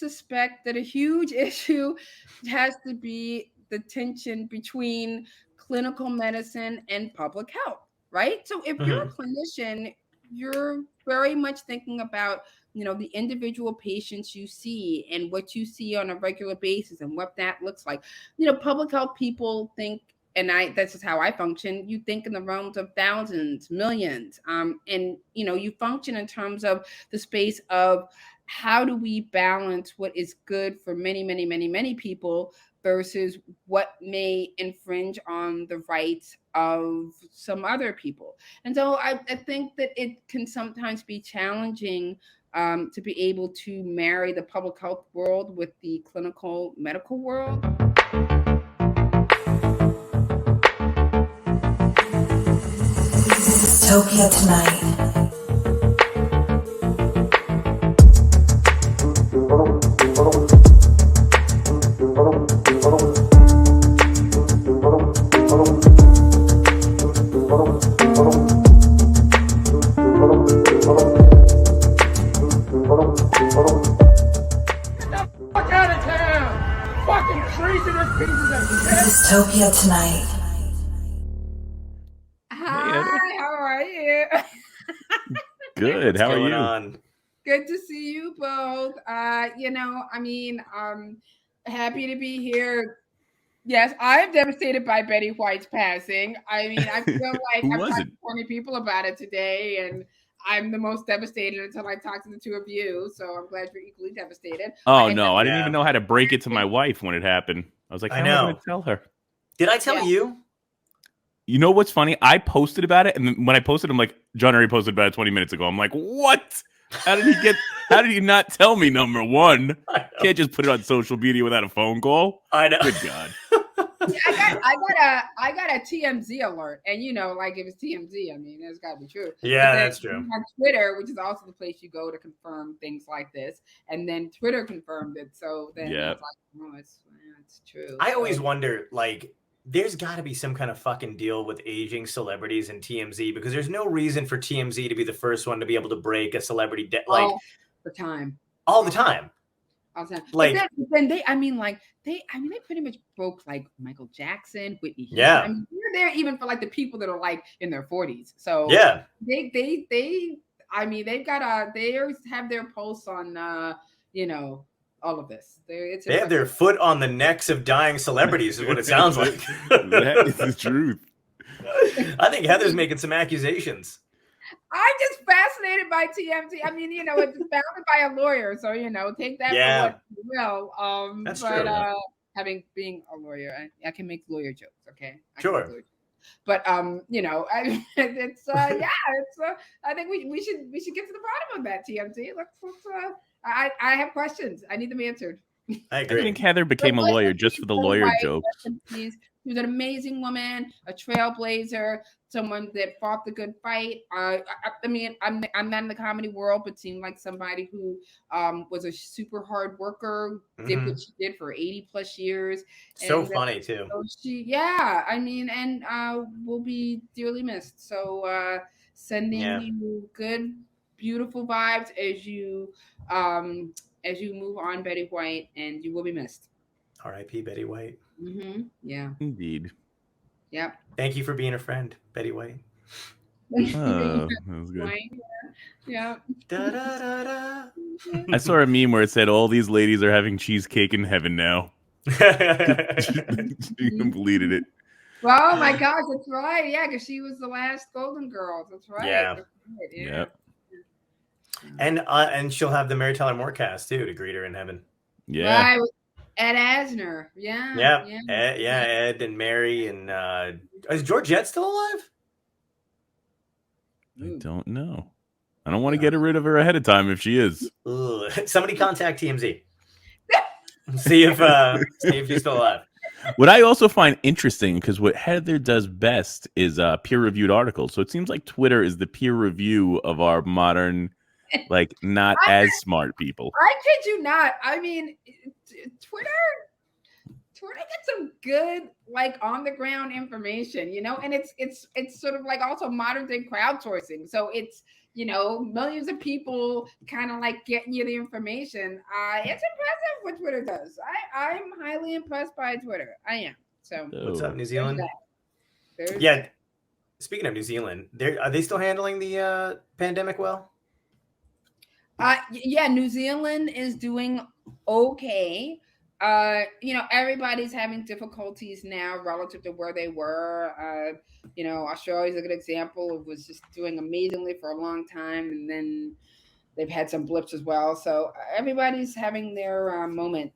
suspect that a huge issue has to be the tension between clinical medicine and public health, right? So if you're Mhm. a clinician, you're very much thinking about, the individual patients you see and what you see on a regular basis and what that looks like. Public health people think, and that's just how I function. You think in the realms of thousands, millions, and you function in terms of the space of how do we balance what is good for many, many, many, many people versus what may infringe on the rights of some other people. And so I think that it can sometimes be challenging to be able to marry the public health world with the clinical medical world. Dystopia Tonight. Dystopia Tonight. Hi, Heather. how are you? Good. What's How are going you? on? Good to see you both. Happy to be here. Yes, I'm devastated by Betty White's passing. I mean, I feel like Who I've was talked it? to 20 people about it today, and I'm the most devastated until I talk to the two of you. So I'm glad you're equally devastated. Oh And no, I didn't Yeah. even know how to break it to my wife when it happened. I was like, I how am I going know. to tell her? Did I tell Yeah. you? You know what's funny? I posted about it, and then when I posted, I'm like, John already posted about it 20 minutes ago. I'm like, what? How did he not tell me, number one? Can't just put it on social media without a phone call. I know. Good God. I got a TMZ alert, and like if it's TMZ, I mean, it's got to be true. Yeah, But then that's true. you have Twitter, which is also the place you go to confirm things like this, and then Twitter confirmed it. So then Yeah. I was like, oh, it's true. I always So, wonder, like, there's got to be some kind of fucking deal with aging celebrities and TMZ, because there's no reason for TMZ to be the first one to be able to break a celebrity like all the time. all the time. All the time. Like- but then they pretty much broke like Michael Jackson, Whitney Houston. Yeah. I mean, they're there even for like the people that are like in their 40s. So Yeah. they they've got they always have their pulse on all of this. They have their foot on the necks of dying celebrities, is what it sounds like. That is the truth. I think Heather's making some accusations. I'm just fascinated by TMZ. I mean, it's founded by a lawyer, so take that Yeah. for what you will. That's but, true. Being a lawyer, I can make lawyer jokes. Okay, Sure. But it's I think we should get to the bottom of that, TMZ. Let's I have questions. I need them answered. I I agree. think Heather became a lawyer just for the lawyer jokes. She was an amazing woman, a trailblazer, someone that fought the good fight. I mean, I'm not in the comedy world, but seemed like somebody who was a super hard worker, did what she did for 80 plus years. So And, funny too. will be dearly missed. So sending you good, beautiful vibes as you move on, Betty White, and you will be missed. R.I.P. Betty White. Mm-hmm. Yeah. Indeed. Yep. Thank you for being a friend, Betty White. Oh, that was good. Yeah. Da, da, da, da. I saw a meme where it said all these ladies are having cheesecake in heaven now. She completed it. Oh my gosh, that's right. Yeah, because she was the last Golden Girl. That's right. Yeah. That's right. Yeah. Yep. And she'll have the Mary Tyler Moore cast too to greet her in heaven. Yeah. Right. Ed Asner. Yeah. Yeah. Ed and Mary and is Georgette still alive? I don't know. I don't want to get rid of her ahead of time if she is. Ugh. Somebody contact TMZ. see if she's still alive. What I also find interesting, because what Heather does best is peer-reviewed articles. So it seems like Twitter is the peer review of our modern, like, not as smart people. I kid you not. I mean, Twitter gets some good, like, on the ground information, and it's sort of like also modern day crowdsourcing. So it's millions of people kind of like getting you the information. It's impressive what Twitter does. I'm highly impressed by Twitter. I am. So What's up, New Zealand? there's Yeah. Speaking of New Zealand, are they still handling the pandemic well? Yeah, New Zealand is doing okay. Everybody's having difficulties now relative to where they were. Australia's a good example. It was just doing amazingly for a long time, and then they've had some blips as well. So everybody's having their moment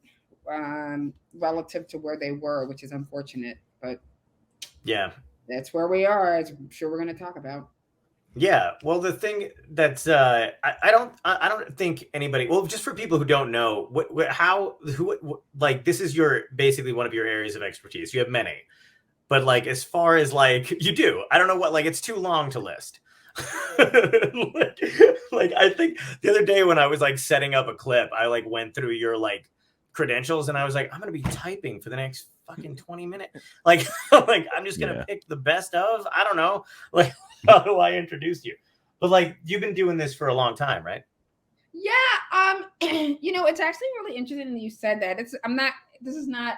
relative to where they were, which is unfortunate. But yeah, that's where we are, as I'm sure we're going to talk about. Yeah, well, the thing that's I don't think anybody. Well, just for people who don't know, this is your basically one of your areas of expertise. You have many, but like as far as like you do, I don't know what it's too long to list. I think the other day when I was like setting up a clip, I like went through your like credentials and I was like, I'm gonna be typing for the next fucking 20 minutes. I'm just gonna pick the best of. I don't know. How do I introduce you? But you've been doing this for a long time, right? Yeah. It's actually really interesting that you said that. This is not,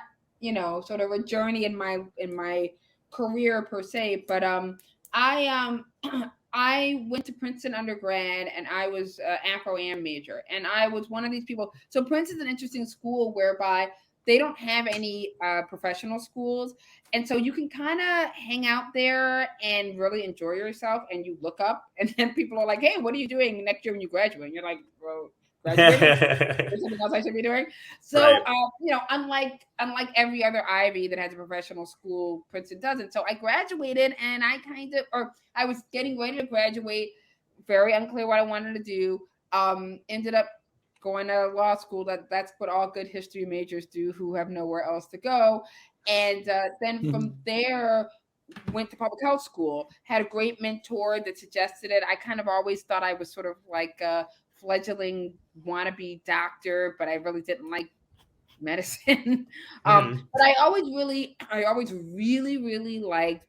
sort of a journey in my career per se, but I went to Princeton undergrad and I was Afro-Am major, and I was one of these people. So Princeton's an interesting school whereby they don't have any professional schools. And so you can kind of hang out there and really enjoy yourself, and you look up and then people are like, hey, what are you doing next year when you graduate? And you're like, well, graduating? There's something else I should be doing. So, right. Unlike every other Ivy that has a professional school, Princeton doesn't. So I graduated and I was getting ready to graduate, very unclear what I wanted to do. Ended up going to law school. That's what all good history majors do who have nowhere else to go. And then from there, went to public health school, had a great mentor that suggested it. I kind of always thought I was sort of like a fledgling wannabe doctor, but I really didn't like medicine. But I always really, really liked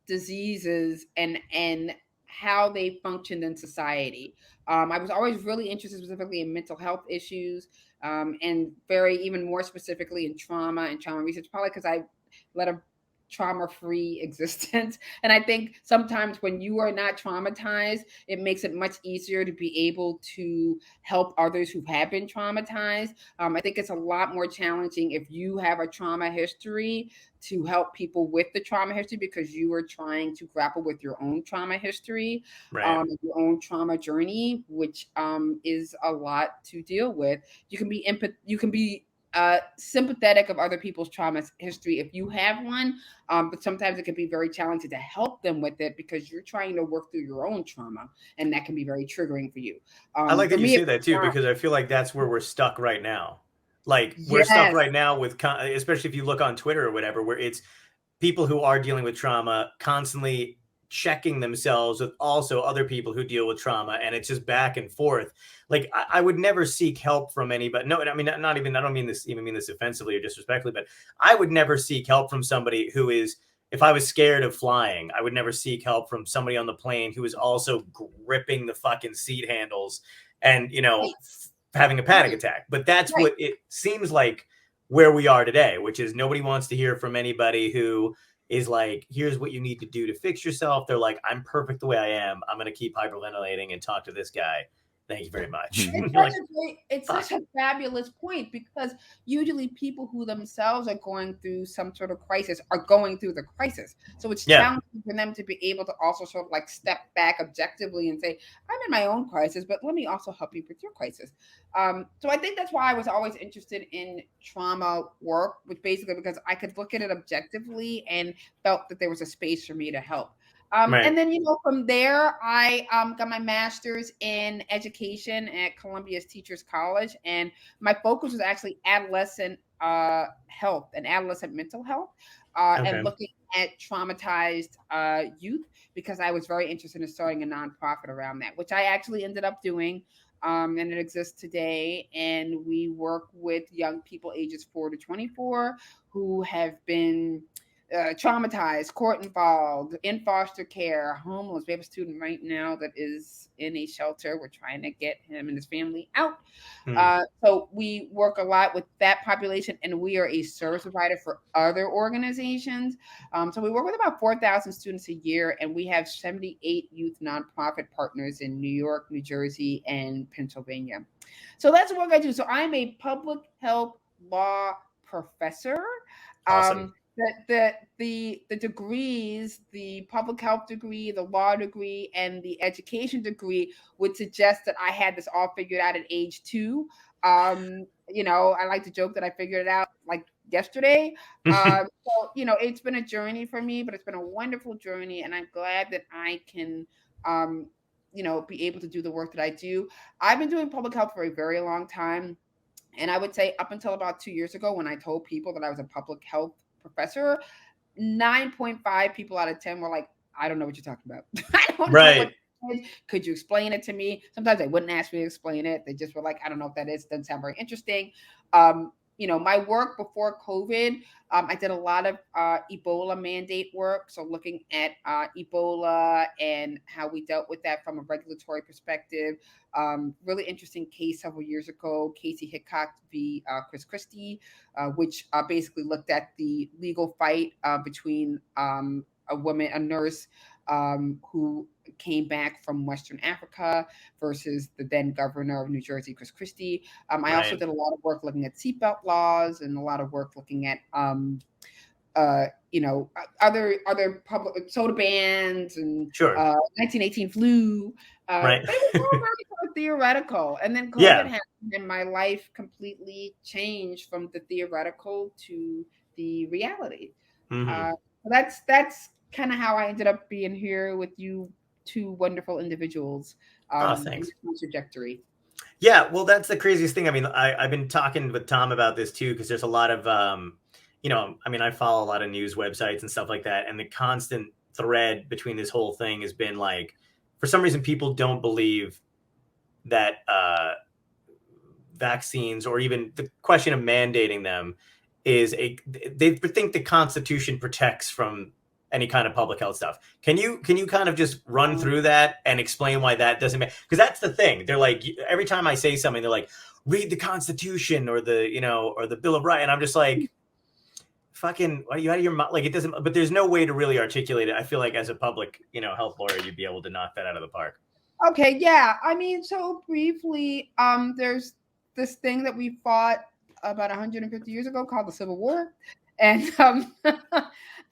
diseases and how they functioned in society. I was always really interested specifically in mental health issues, and even more specifically in trauma and trauma research, probably because I led a trauma-free existence. And I think sometimes when you are not traumatized, it makes it much easier to be able to help others who have been traumatized. I think it's a lot more challenging if you have a trauma history to help people with the trauma history, because you are trying to grapple with your own trauma history, right. Your own trauma journey, which is a lot to deal with. You can be sympathetic of other people's trauma history if you have one, but sometimes it can be very challenging to help them with it because you're trying to work through your own trauma, and that can be very triggering for you. I like that you say that too, because I feel like that's where we're stuck right now. We're stuck right now with, especially if you look on Twitter or whatever, where it's people who are dealing with trauma constantly checking themselves with also other people who deal with trauma, and it's just back and forth. I would never seek help from anybody. No, I mean, I don't mean this offensively or disrespectfully, but I would never seek help from somebody who is, if I was scared of flying, I would never seek help from somebody on the plane who is also gripping the fucking seat handles and, having a panic attack. But that's what it seems like where we are today, which is nobody wants to hear from anybody who is like, here's what you need to do to fix yourself. They're like, I'm perfect the way I am. I'm going to keep hyperventilating and talk to this guy. Thank you very much. It's such a fabulous point, because usually people who themselves are going through some sort of crisis are going through the crisis. So it's challenging for them to be able to also sort of step back objectively and say, I'm in my own crisis, but let me also help you with your crisis. So I think that's why I was always interested in trauma work, which basically because I could look at it objectively and felt that there was a space for me to help. And then, from there, I got my master's in education at Columbia's Teachers College. And my focus was actually adolescent health and adolescent mental health, and looking at traumatized youth, because I was very interested in starting a nonprofit around that, which I actually ended up doing. And it exists today. And we work with young people ages 4 to 24 who have been traumatized, court involved, in foster care, homeless. We have a student right now that is in a shelter. We're trying to get him and his family out. So we work a lot with that population, and we are a service provider for other organizations. So we work with about 4,000 students a year, and we have 78 youth nonprofit partners in New York, New Jersey, and Pennsylvania. So that's the work I do. So I'm a public health law professor. Awesome. The degrees, the public health degree, the law degree, and the education degree would suggest that I had this all figured out at age 2. You know, I like to joke that I figured it out like yesterday. So, you know, it's been a journey for me, but it's been a wonderful journey, and I'm glad that I can, you know, be able to do the work that I do. I've been doing public health for a very long time. And I would say up until about 2 years ago, when I told people that I was a public health professor, 9.5 people out of 10 were like, I don't know what you're talking about. I don't know what it is. Could you explain it to me? Sometimes they wouldn't ask me to explain it. They just were like, I don't know what that is. It doesn't sound very interesting. You know, my work before COVID, I did a lot of Ebola mandate work. So looking at Ebola and how we dealt with that from a regulatory perspective. Really interesting case several years ago, Casey Hickok v. Chris Christie, which basically looked at the legal fight between a woman, a nurse who came back from Western Africa versus the then governor of New Jersey, Chris Christie. I also did a lot of work looking at seatbelt laws and a lot of work looking at you know, other public soda bans and 1918 flu. But it was all very sort of theoretical. And then COVID happened and my life completely changed from the theoretical to the reality. That's kind of how I ended up being here with you two wonderful individuals. Thanks. Trajectory. Yeah, well, that's the craziest thing. I mean, I've been talking with Tom about this too, because there's a lot of, you know, I mean, I follow a lot of news websites and stuff like that. And the constant thread between this whole thing has been like, for some reason, people don't believe that vaccines or even the question of mandating them is they think the Constitution protects from any kind of public health stuff. Can you kind of just run through that and explain why that doesn't make, because that's the thing. They're like, every time I say something, they're like, read the Constitution or the, you know, or the Bill of Rights. And I'm just like, fucking, are you out of your mind? Like, it doesn't, but there's no way to really articulate it. I feel like as a public, you know, health lawyer, you'd be able to knock that out of the park. Okay. Yeah. I mean, so briefly, there's this thing that we fought about 150 years ago called the Civil War. And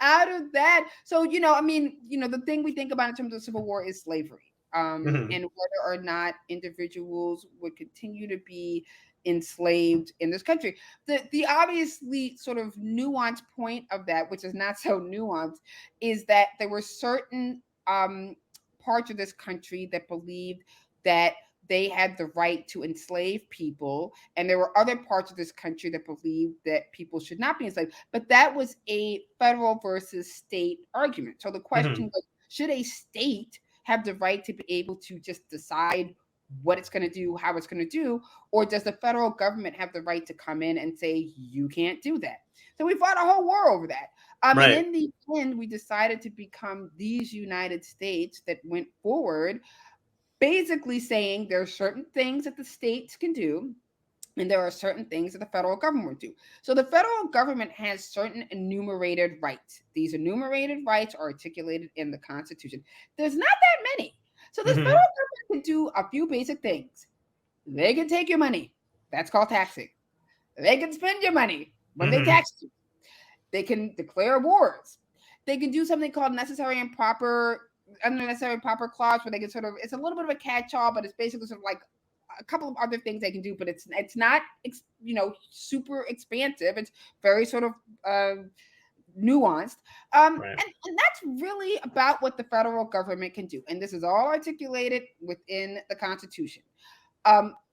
out of that, so, you know, I mean, you know, the thing we think about in terms of the Civil War is slavery, and whether or not individuals would continue to be enslaved in this country. The obviously sort of nuanced point of that, which is not so nuanced, is that there were certain parts of this country that believed that they had the right to enslave people. And there were other parts of this country that believed that people should not be enslaved. But that was a federal versus state argument. So the question was, should a state have the right to be able to just decide what it's going to do, how it's going to do, or does the federal government have the right to come in and say, you can't do that? So we fought a whole war over that. And in the end, we decided to become these United States that went forward, basically saying there are certain things that the states can do, and there are certain things that the federal government will do. So the federal government has certain enumerated rights. These enumerated rights are articulated in the Constitution. There's not that many. So the federal government can do a few basic things. They can take your money. That's called taxing. They can spend your money when they tax you. They can declare wars. They can do something called necessary and proper clause, where they can sort of, it's a little bit of a catch-all, but it's basically sort of like a couple of other things they can do, but it's not, you know, super expansive. It's very sort of nuanced. And that's really about what the federal government can do. And this is all articulated within the Constitution.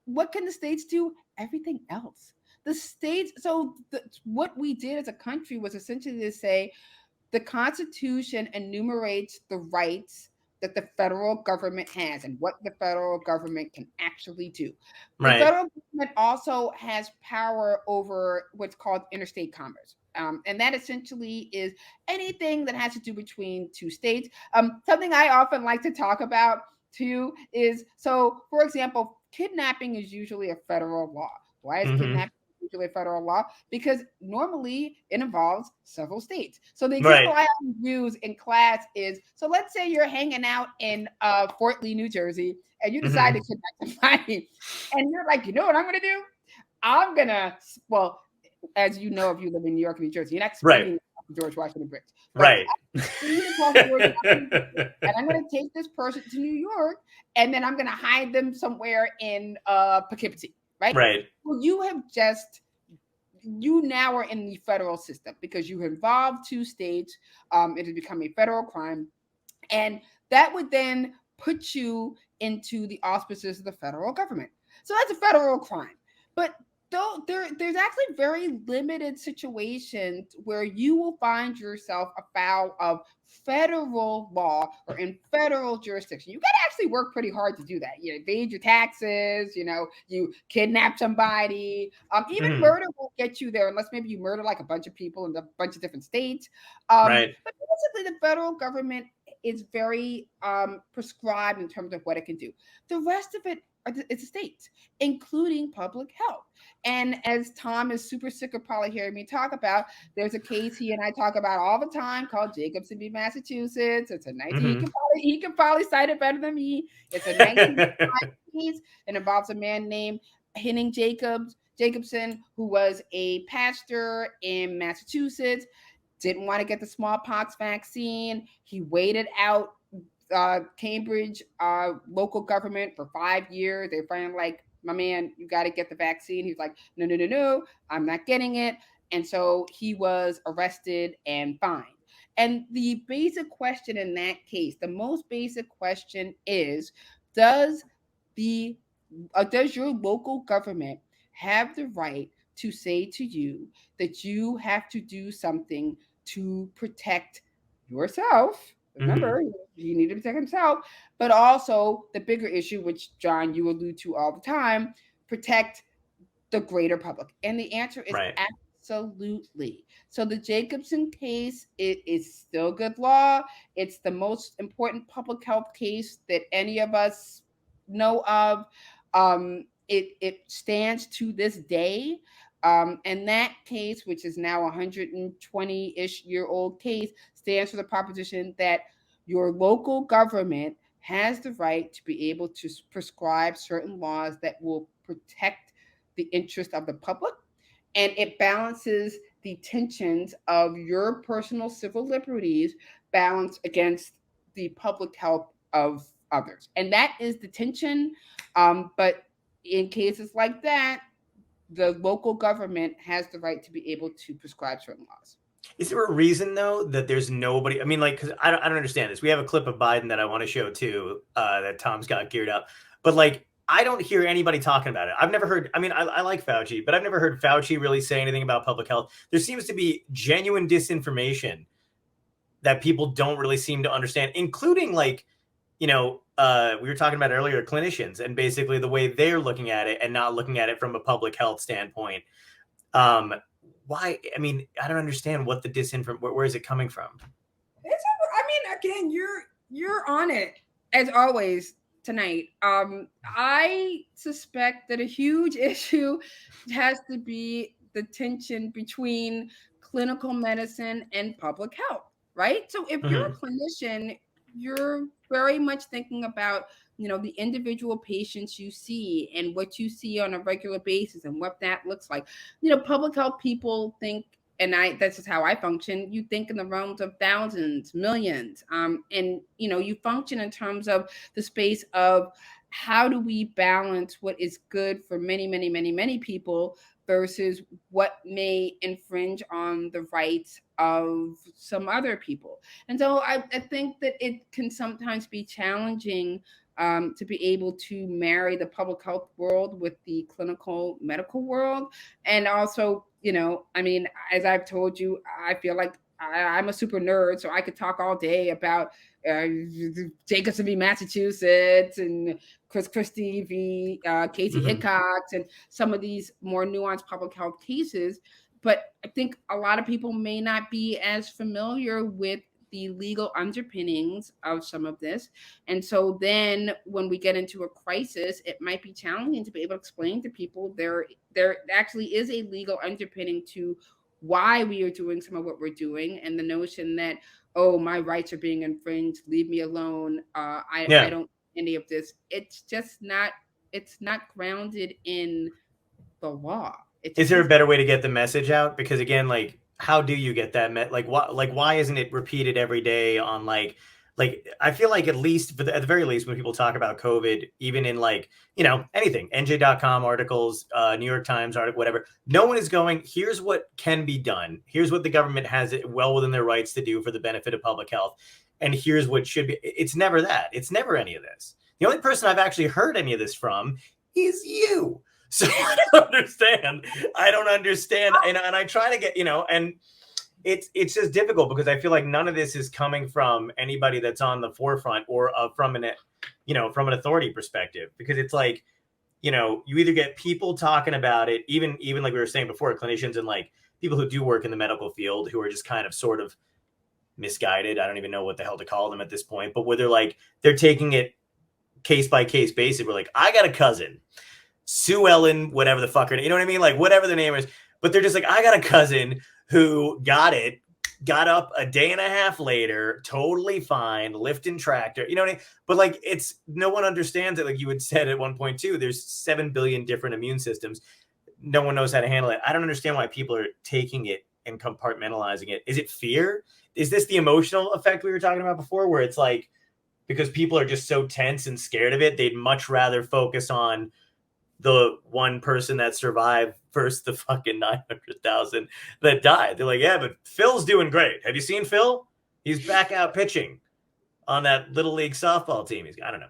What can the states do? Everything else. The states, so what we did as a country was essentially to say, the Constitution enumerates the rights that the federal government has and what the federal government can actually do. The federal government also has power over what's called interstate commerce. And that essentially is anything that has to do between two states. Something I often like to talk about too is, so for example, kidnapping is usually a federal law. Why is kidnapping usually a federal law? Because normally it involves several states. So the example I often use in class is, so let's say you're hanging out in Fort Lee, New Jersey, and you decide to kidnap somebody, and you're like, you know what I'm going to do? I'm going to, well, as you know, if you live in New York and New Jersey, you're not spending George Washington Bridge. Right. And I'm going to take this person to New York, and then I'm going to hide them somewhere in Poughkeepsie, right? Right. Well, you now are in the federal system because you involved two states. It has become a federal crime. And that would then put you into the auspices of the federal government. So that's a federal crime. But though there's actually very limited situations where you will find yourself afoul of federal law or in federal jurisdiction. You got to actually work pretty hard to do that. You evade your taxes, you kidnap somebody. Even murder won't get you there unless maybe you murder like a bunch of people in a bunch of different states. But basically the federal government is very prescribed in terms of what it can do. The rest of it it's states, including public health. And as Tom is super sick of probably hearing me talk about, there's a case he and I talk about all the time called Jacobson v. Massachusetts. It's a 19, he can probably cite it better than me. It's a 1995 case and involves a man named Henning Jacobson, who was a pastor in Massachusetts, didn't want to get the smallpox vaccine. He waited out Cambridge local government for 5 years. They're finally like, my man, you got to get the vaccine. He's like, no, I'm not getting it. And so he was arrested and fined. And the basic question in that case, the most basic question is, does your local government have the right to say to you that you have to do something to protect yourself? Remember, he needed to protect himself, but also the bigger issue, which John, you allude to all the time, protect the greater public. And the answer is absolutely. So the Jacobson case, it is still good law. It's the most important public health case that any of us know of. It stands to this day. And that case, which is now 120-ish year old case, stands for the proposition that your local government has the right to be able to prescribe certain laws that will protect the interest of the public. And it balances the tensions of your personal civil liberties balanced against the public health of others. And that is the tension. But in cases like that, the local government has the right to be able to prescribe certain laws. Is there a reason though that there's nobody? I mean, like, because I don't understand this. We have a clip of Biden that I want to show too, that Tom's got geared up. But like, I don't hear anybody talking about it. I've never heard. I mean, I like Fauci, but I've never heard Fauci really say anything about public health. There seems to be genuine disinformation that people don't really seem to understand, including like, we were talking about earlier, clinicians and basically the way they're looking at it and not looking at it from a public health standpoint. Why? I mean, I don't understand what the disinformation. Where is it coming from? Again, you're on it as always tonight. I suspect that a huge issue has to be the tension between clinical medicine and public health, right? So if you're a clinician, you're very much thinking about the individual patients you see and what you see on a regular basis and what that looks like. Public health people think, and that's just how I function, you think in the realms of thousands, millions, and you function in terms of the space of how do we balance what is good for many, many, many, many people versus what may infringe on the rights of some other people. And so I think that it can sometimes be challenging to be able to marry the public health world with the clinical medical world. And also, as I've told you, I feel like I'm a super nerd, so I could talk all day about Jacobson v. Massachusetts and Chris Christie v. Casey Hickox and some of these more nuanced public health cases. But I think a lot of people may not be as familiar with the legal underpinnings of some of this. And so then when we get into a crisis, it might be challenging to be able to explain to people there actually is a legal underpinning to why we are doing some of what we're doing, and the notion that, oh, my rights are being infringed, leave me alone, I don't any of this. It's just not, it's not grounded in the law. Is there a better way to get the message out? Because again, like, how do you get that why isn't it repeated every day on like I feel like at least at the very least when people talk about COVID, even in like, you know, anything, NJ.com articles, New York Times article, whatever, no one is going, here's what can be done. Here's what the government has it well within their rights to do for the benefit of public health. And here's what should be. It's never that. It's never any of this. The only person I've actually heard any of this from is you. So I don't understand. And I try to get, you know, and it's just difficult because I feel like none of this is coming from anybody that's on the forefront or from an authority perspective, because it's like, you know, you either get people talking about it, even like we were saying before, clinicians and like people who do work in the medical field who are just kind of sort of misguided. I don't even know what the hell to call them at this point, but where they're taking it case by case basis. We're like, I got a cousin, Sue Ellen, whatever the fuck her name, you know what I mean? Like whatever the name is, but they're just like, I got a cousin who got up a day and a half later, totally fine, lifting tractor, you know what I mean? But like, it's, no one understands it. Like you had said at one point too, there's 7 billion different immune systems. No one knows how to handle it. I don't understand why people are taking it and compartmentalizing it. Is it fear? Is this the emotional effect we were talking about before, where it's like, because people are just so tense and scared of it, they'd much rather focus on the one person that survived versus the fucking 900,000 that died. They're like, yeah, but Phil's doing great. Have you seen Phil? He's back out pitching on that little league softball team. I don't know.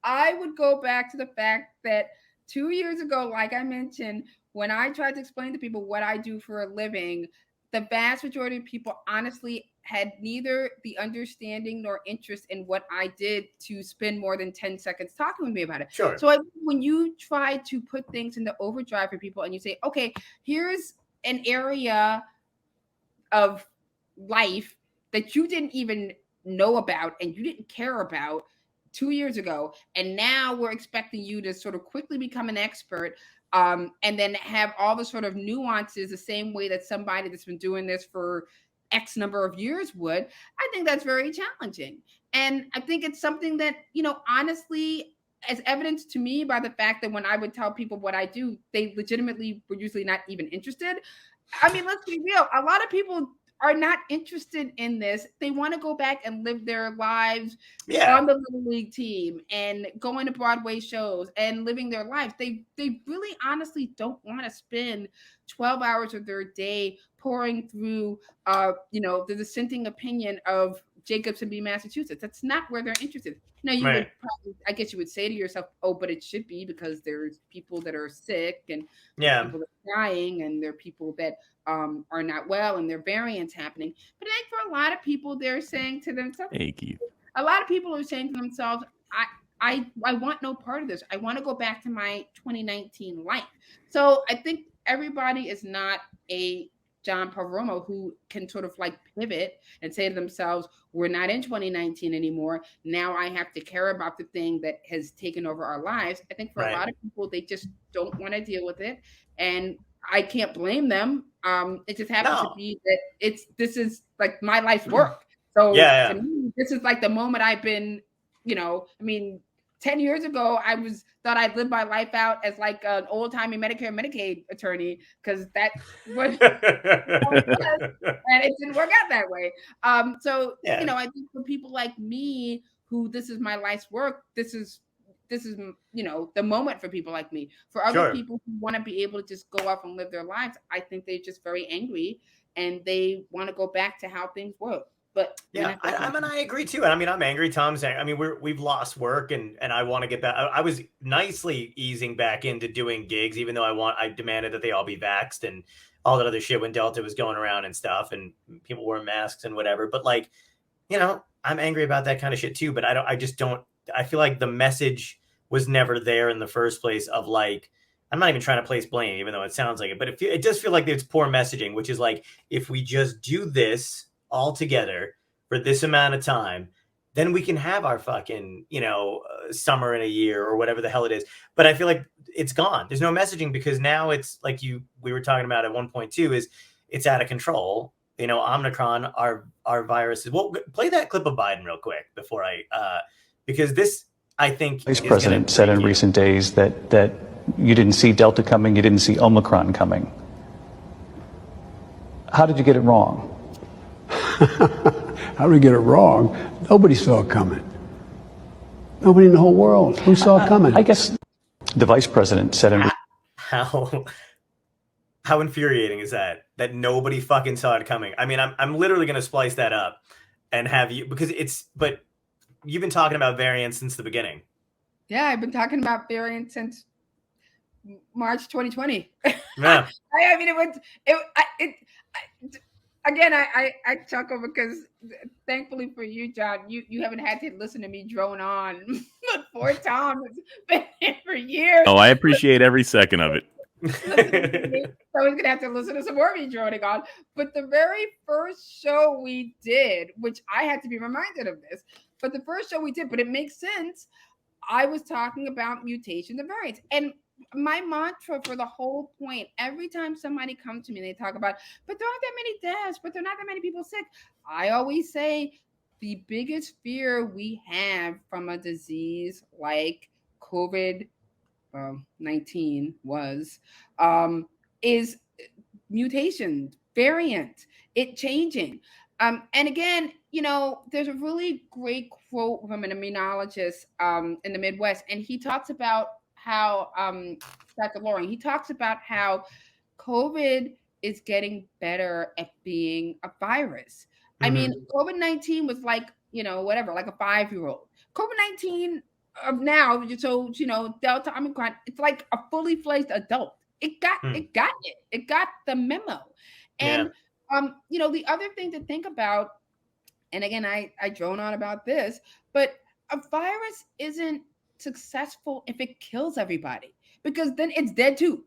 I would go back to the fact that 2 years ago, like I mentioned, when I tried to explain to people what I do for a living, the vast majority of people honestly had neither the understanding nor interest in what I did to spend more than 10 seconds talking with me about it. Sure. So when you try to put things into overdrive for people and you say, okay, here's an area of life that you didn't even know about and you didn't care about 2 years ago, and now we're expecting you to sort of quickly become an expert, and then have all the sort of nuances the same way that somebody that's been doing this for X number of years would. I think that's very challenging. And I think it's something that, you know, honestly, as evidenced to me by the fact that when I would tell people what I do, they legitimately were usually not even interested. I mean, let's be real. A lot of people are not interested in this. They want to go back and live their lives on the Little League team and going to Broadway shows and living their lives. They really honestly don't want to spend 12 hours of their day pouring through, the dissenting opinion of Jacobson B, Massachusetts. That's not where they're interested. Now, you would probably, I guess you would say to yourself, oh, but it should be, because there's people that are sick and people that are dying, and there are people that are not well, and there are variants happening. But I think for a lot of people, they're saying to themselves, a lot of people are saying to themselves, I want no part of this. I want to go back to my 2019 life. So I think everybody is not a John Poveromo who can sort of like pivot and say to themselves, we're not in 2019 anymore. Now I have to care about the thing that has taken over our lives. I think for a lot of people, they just don't want to deal with it. And I can't blame them. It just happens to be that this is like my life's work. So to me, this is like the moment I've been, 10 years ago, I thought I'd live my life out as like an old-timey Medicare and Medicaid attorney, because that's what and it didn't work out that way. I think for people like me, who this is my life's work, this is the moment for people like me. For other people who want to be able to just go off and live their lives, I think they're just very angry and they want to go back to how things were. But I agree too. And I mean, I'm angry. Tom's angry. I mean, we've lost work, and I want to get back. I was nicely easing back into doing gigs, even though I demanded that they all be vaxxed and all that other shit when Delta was going around and stuff, and people wore masks and whatever. But like, I'm angry about that kind of shit too. But I feel like the message was never there in the first place of like, I'm not even trying to place blame, even though it sounds like it, but it does feel like it's poor messaging, which is like, if we just do this all together for this amount of time, then we can have our fucking, summer in a year or whatever the hell it is. But I feel like it's gone. There's no messaging because now it's like we were talking about at 1.2 is it's out of control. Omnicron, our viruses. Well, play that clip of Biden real quick before because this, I think, Vice President said in recent days that you didn't see Delta coming, you didn't see Omicron coming. How did you get it wrong? How did we get it wrong? Nobody saw it coming. Nobody in the whole world. Who saw it coming? I guess the Vice President said in How infuriating is that nobody fucking saw it coming? I mean, I'm literally going to splice that up and have you, because but you've been talking about variants since the beginning. Yeah, I've been talking about variants since March 2020. Yeah. I mean, I chuckle because thankfully for you, John, you haven't had to listen to me drone on. But poor Tom has been here for years. Oh, I appreciate every second of it. So he's gonna have to listen to some more of me droning on. But the very first show we did, which I had to be reminded of this, but the first show we did, but it makes sense. I was talking about mutation and variants. And my mantra for the whole point, every time somebody comes to me and they talk about, but there aren't that many deaths, but there are not that many people sick. I always say the biggest fear we have from a disease like COVID-19 is mutation, variant, it changing. And again, there's a really great quote from an immunologist in the Midwest, and he talks about how Dr. Loring, he talks about how COVID is getting better at being a virus. Mm-hmm. I mean, COVID-19 was like, whatever, like a 5-year-old. COVID-19 of now, so Delta, Omicron, it's like a fully fledged adult. It got the memo. And the other thing to think about, and again, I drone on about this, but a virus isn't successful if it kills everybody, because then it's dead too.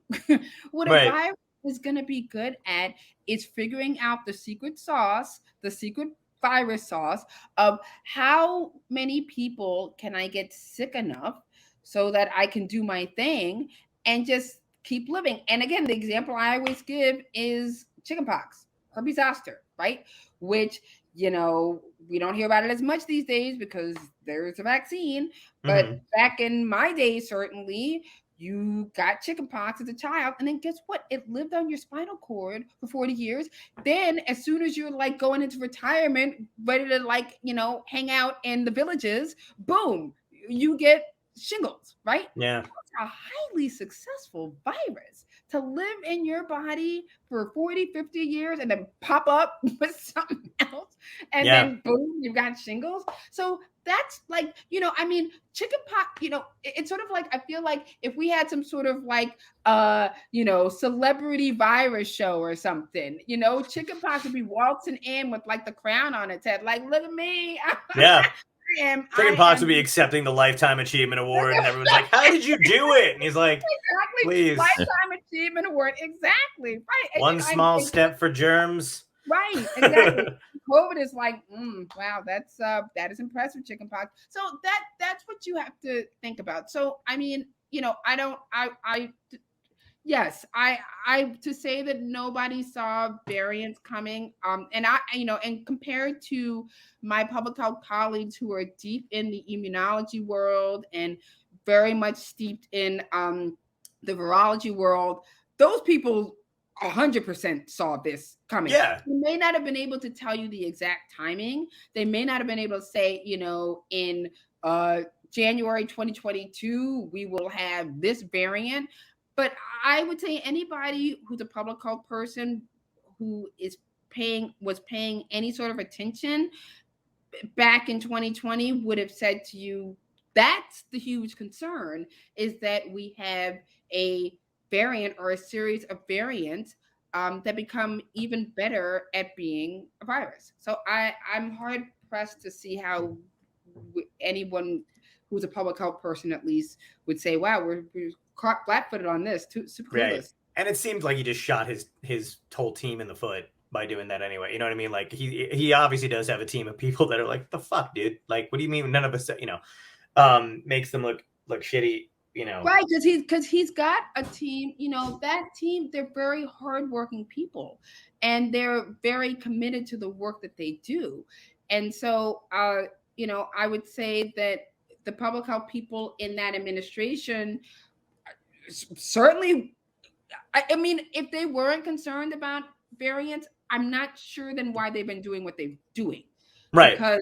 What a virus is going to be good at is figuring out the secret sauce, the secret virus sauce of how many people can I get sick enough so that I can do my thing and just keep living. And again, the example I always give is chickenpox, herpes zoster, right? Which, we don't hear about it as much these days because there's a vaccine. But back in my day, certainly, you got chickenpox as a child, and then guess what? It lived on your spinal cord for 40 years. Then as soon as you're like going into retirement, ready to hang out in the villages, boom, you get shingles, right? Yeah. It's a highly successful virus to live in your body for 40, 50 years and then pop up with something else. And then boom, you've got shingles. So that's like, chickenpox, it's sort of like, I feel like if we had some sort of like, celebrity virus show or something, chickenpox would be waltzing in with like the crown on its head. Like, look at me. Yeah. Chickenpox would be accepting the Lifetime Achievement Award, and everyone's like, "How did you do it?" And he's like, "Exactly, please, Lifetime Achievement Award, exactly, right." One small step for germs, right? Exactly. COVID is like, wow, that is impressive, chickenpox. So that's what you have to think about. So I mean, yes, I to say that nobody saw variants coming, and and compared to my public health colleagues who are deep in the immunology world and very much steeped in the virology world, those people 100% saw this coming. Yeah. They may not have been able to tell you the exact timing. They may not have been able to say, in January 2022, we will have this variant. But I would say anybody who's a public health person who was paying any sort of attention back in 2020 would have said to you, that's the huge concern, is that we have a variant or a series of variants that become even better at being a virus. So I'm hard pressed to see how anyone who's a public health person at least would say, wow, we're caught flat-footed on this, super clueless. Right. And it seemed like he just shot his whole team in the foot by doing that anyway. You know what I mean? Like he obviously does have a team of people that are like, the fuck, dude? Like, what do you mean none of us, makes them look shitty, Right, because he's got a team, that team, they're very hardworking people and they're very committed to the work that they do. And so I would say that the public health people in that administration certainly, I mean, if they weren't concerned about variants, I'm not sure then why they've been doing what they're doing. Right. Because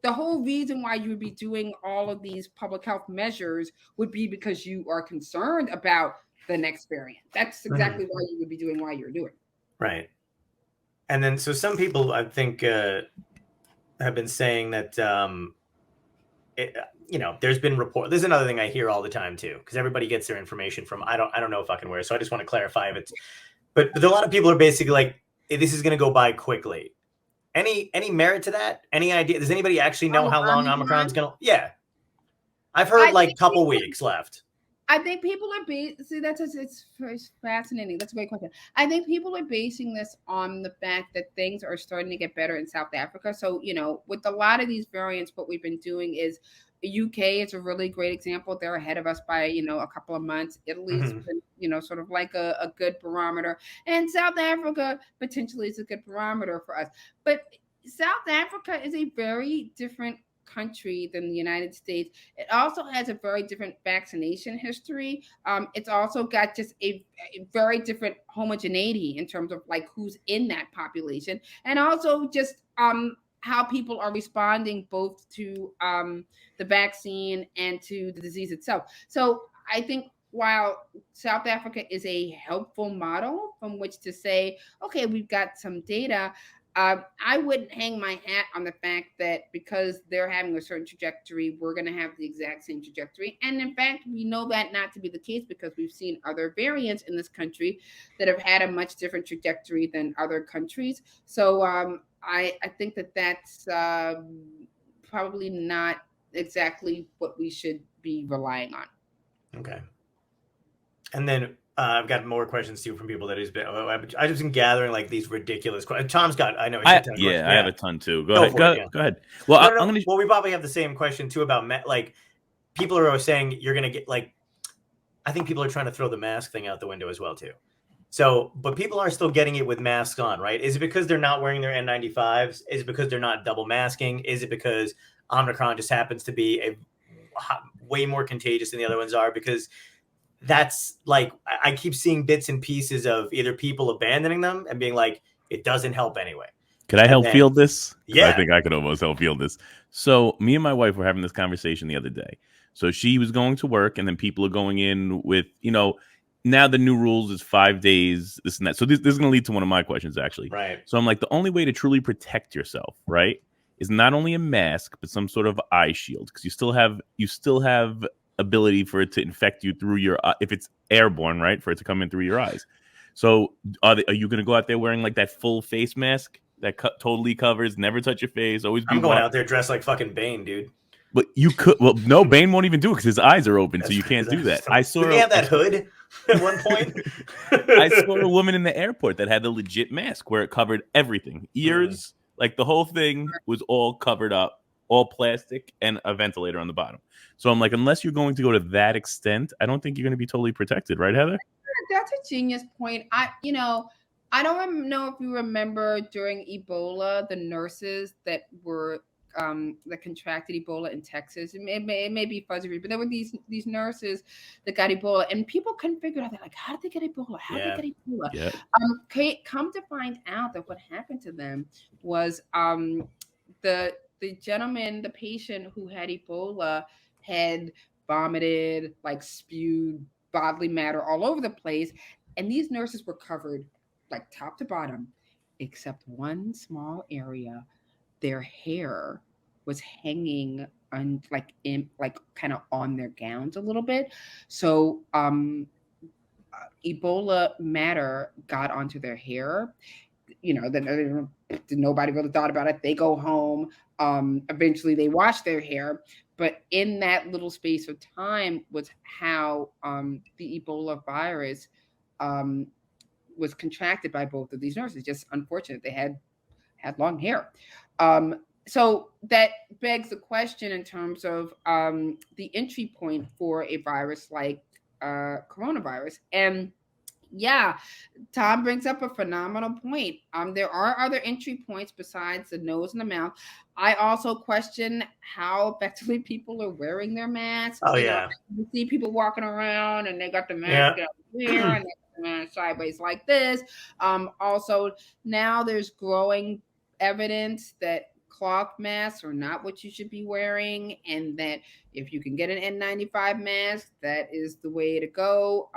the whole reason why you would be doing all of these public health measures would be because you are concerned about the next variant. That's exactly why you would be doing why you're doing. Right. And then, so some people, I think, have been saying that, there's been There's another thing I hear all the time too, because everybody gets their information from I don't know fucking where. So I just want to clarify if it's. But a lot of people are basically like, this is going to go by quickly. Any merit to that? Any idea? Does anybody actually know how long Omicron's going to? Yeah, I've heard like a couple weeks left. I think people are it's fascinating. That's a great question. I think people are basing this on the fact that things are starting to get better in South Africa. So, with a lot of these variants, what we've been doing is UK is a really great example. They're ahead of us by, a couple of months. Italy's been, sort of like a good barometer. And South Africa potentially is a good barometer for us. But South Africa is a very different country than the United States. It also has a very different vaccination history. It's also got just a very different homogeneity in terms of like who's in that population, and also just how people are responding both to the vaccine and to the disease itself. So I think while South Africa is a helpful model from which to say, okay, we've got some data, I wouldn't hang my hat on the fact that because they're having a certain trajectory, we're going to have the exact same trajectory. And in fact, we know that not to be the case because we've seen other variants in this country that have had a much different trajectory than other countries. So I think that that's probably not exactly what we should be relying on. Okay. And then I've got more questions too from people that I've just been gathering like these ridiculous questions. Tom's got, I know. I have a ton too. Go ahead. Well, well, we probably have the same question too about like people are saying you're going to get like, I think people are trying to throw the mask thing out the window as well too. So, but people are still getting it with masks on, right? Is it because they're not wearing their N95s? Is it because they're not double masking? Is it because Omnicron just happens to be way more contagious than the other ones are? Because that's like, I keep seeing bits and pieces of either people abandoning them and being like, it doesn't help anyway. Could I help field this? Yeah. I think I could almost help field this. So me and my wife were having this conversation the other day. So she was going to work and then people are going in with, now the new rules is 5 days, this and that. So this is going to lead to one of my questions actually. Right. So I'm like, the only way to truly protect yourself, right, is not only a mask, but some sort of eye shield. Because you still have ability for it to infect you through your if it's airborne, right, for it to come in through your eyes. So are you going to go out there wearing like that full face mask that totally covers, never touch your face, always be I'm going out there dressed like fucking Bane, dude. But you could, well, no, Bane won't even do it because his eyes are open, so you can't do that. I saw. Did he have that hood at one point? I saw a woman in the airport that had the legit mask where it covered everything, ears, like the whole thing was all covered up, all plastic, and a ventilator on the bottom. So I'm like, unless you're going to go to that extent, I don't think you're going to be totally protected, right, Heather? That's a genius point. I don't know if you remember during Ebola, the nurses that were that contracted Ebola in Texas. It may be fuzzy, but there were these nurses that got Ebola, and people couldn't figure out. They're like, how did they get Ebola? How did they get Ebola? Yeah. Come to find out that what happened to them was the gentleman, the patient who had Ebola, had vomited, like spewed bodily matter all over the place, and these nurses were covered like top to bottom, except one small area. Their hair was hanging on kind of on their gowns a little bit. So Ebola matter got onto their hair. then nobody really thought about it. They go home. Eventually they wash their hair. But in that little space of time was how the Ebola virus was contracted by both of these nurses. Just unfortunate. They had long hair. So that begs the question in terms of the entry point for a virus like coronavirus. And yeah, Tom brings up a phenomenal point. There are other entry points besides the nose and the mouth. I also question how effectively people are wearing their masks. Oh, yeah. You see people walking around and they got the mask up here and they got the mask sideways like this. Also, now there's growing evidence that cloth masks are not what you should be wearing, and that if you can get an N95 mask, that is the way to go.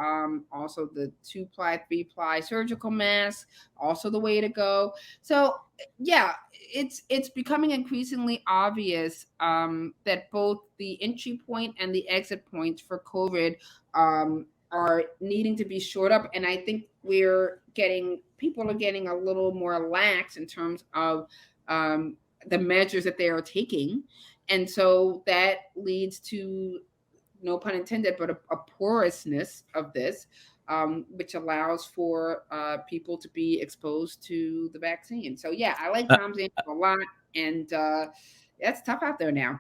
Also the 2-ply, 3-ply surgical mask, also the way to go. So yeah, it's becoming increasingly obvious that both the entry point and the exit points for COVID are needing to be shored up. And I think people are getting a little more lax in terms of the measures that they are taking. And so that leads to, no pun intended, but a porousness of this, which allows for people to be exposed to the vaccine. So yeah, I like Tom's answer a lot. And it's tough out there now.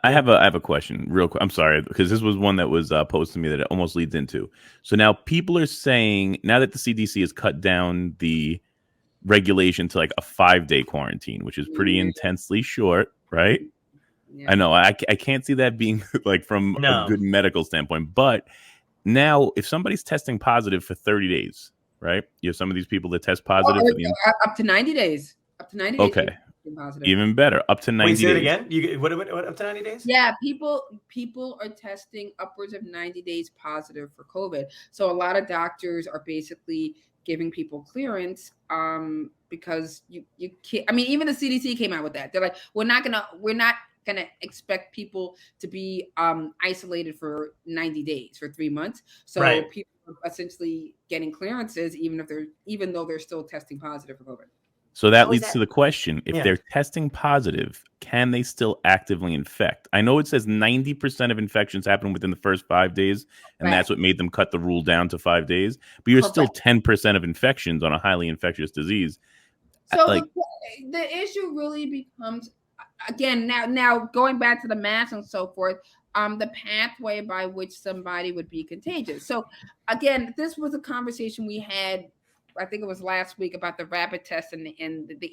I have a question real quick. I'm sorry, because this was one that was posed to me that it almost leads into. So now people are saying, now that the CDC has cut down the regulation to like a 5-day quarantine, which is pretty intensely short, right? Yeah. I know I can't see that being like from a good medical standpoint, but now if somebody's testing positive for 30 days, right? You have some of these people that test positive for up to 90 days. Up to 90 days. Okay. Even better, up to 90 days. Say it again. What up to 90 days? Yeah, people are testing upwards of 90 days positive for COVID. So a lot of doctors are basically giving people clearance because you can't. I mean, even the CDC came out with that. They're like, we're not gonna expect people to be isolated for 90 days, for 3 months. So people are essentially getting clearances even though they're still testing positive for COVID. So that leads to the question, if they're testing positive, can they still actively infect? I know it says 90% of infections happen within the first 5 days, and that's what made them cut the rule down to 5 days. But you're still 10% of infections on a highly infectious disease. So the issue really becomes, again, now going back to the mask and so forth, the pathway by which somebody would be contagious. So again, this was a conversation we had, I think it was last week, about the rapid test and the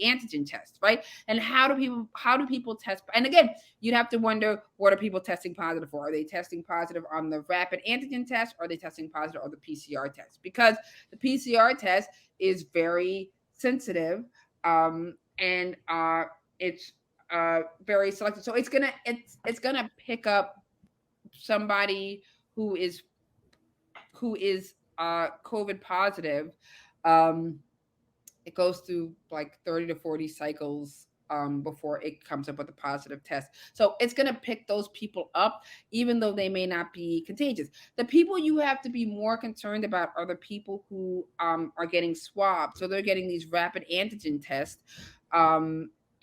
antigen test, right? And how do people test? And again, you'd have to wonder, what are people testing positive for? Are they testing positive on the rapid antigen test, or are they testing positive on the PCR test? Because the PCR test is very sensitive, and it's very selective. So it's gonna pick up somebody who is COVID positive. It goes through like 30 to 40 cycles before it comes up with a positive test. So it's going to pick those people up, even though they may not be contagious. The people you have to be more concerned about are the people who are getting swabbed. So they're getting these rapid antigen tests.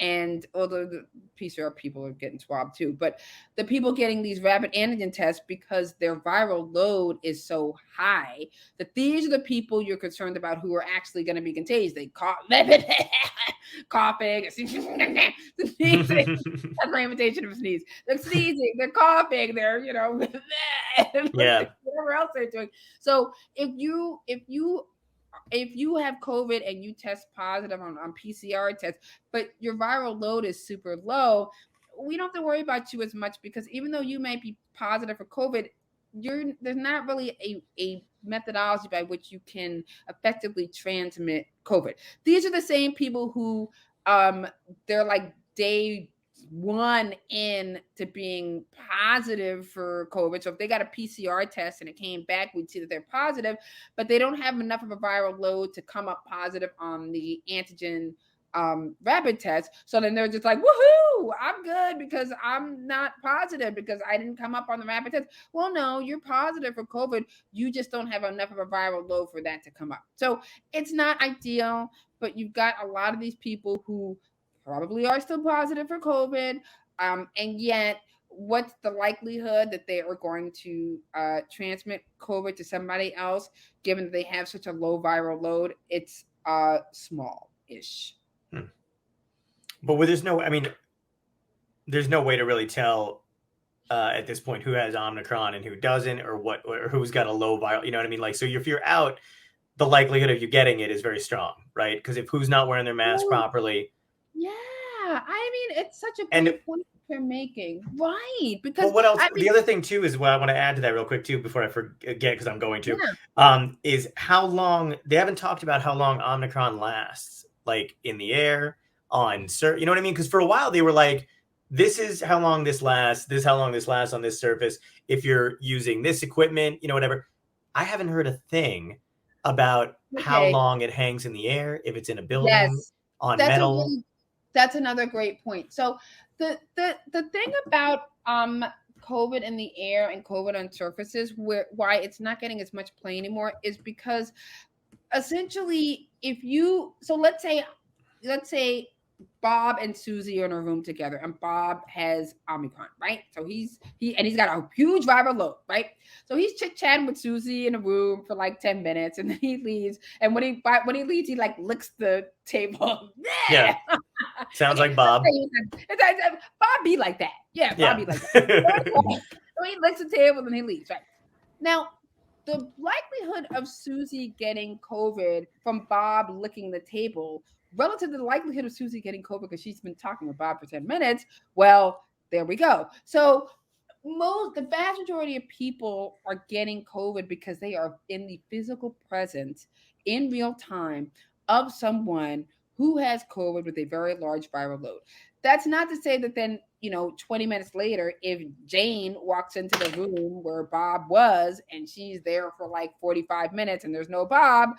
And although the PCR people are getting swabbed too, but the people getting these rapid antigen tests, because their viral load is so high, that these are the people you're concerned about who are actually going to be contagious. They cough, coughing, sneezing. That's my imitation of a sneeze. They're sneezing, they're coughing, they're whatever else they're doing. So if you have COVID and you test positive on PCR tests, but your viral load is super low, we don't have to worry about you as much, because even though you might be positive for COVID, there's not really a methodology by which you can effectively transmit COVID. These are the same people who they're like day one in to being positive for COVID. So if they got a PCR test and it came back, we'd see that they're positive, but they don't have enough of a viral load to come up positive on the antigen rapid test. So then they're just like, woohoo, I'm good because I'm not positive because I didn't come up on the rapid test. Well, no, you're positive for COVID. You just don't have enough of a viral load for that to come up. So it's not ideal, but you've got a lot of these people who probably are still positive for COVID. And yet, what's the likelihood that they are going to transmit COVID to somebody else, given that they have such a low viral load? It's small-ish. But there's no way to really tell at this point who has Omnicron and who doesn't, or who's got a low viral. You know what I mean? Like, so if you're out, the likelihood of you getting it is very strong, right? Because if who's not wearing their mask properly. Yeah, I mean, it's such a great point you're making, right? Because what else? The other thing too is what I want to add to that real quick too before I forget, because I'm going to, is how long they haven't talked about how long Omnicron lasts, like in the air, on you know what I mean? Because for a while they were like, this is how long this lasts. This is how long this lasts on this surface. If you're using this equipment, you know, whatever. I haven't heard a thing about how long it hangs in the air, if it's in a building, on metal. That's another great point. So the thing about COVID in the air and COVID on surfaces, why it's not getting as much play anymore, is because essentially let's say Bob and Susie are in a room together, and Bob has Omicron, right? So he's got a huge viral load, right? So he's chit-chatting with Susie in a room for like 10 minutes, and then he leaves. And when he leaves, he like licks the table. Yeah. Sounds like Bob. Bob be like that. Yeah, Bob be like that. So he licks the table and he leaves, right? Now, the likelihood of Susie getting COVID from Bob licking the table relative to the likelihood of Susie getting COVID because she's been talking with Bob for 10 minutes, well, there we go. So the vast majority of people are getting COVID because they are in the physical presence in real time of someone who has COVID with a very large viral load. That's not to say that then, 20 minutes later, if Jane walks into the room where Bob was and she's there for like 45 minutes and there's no Bob,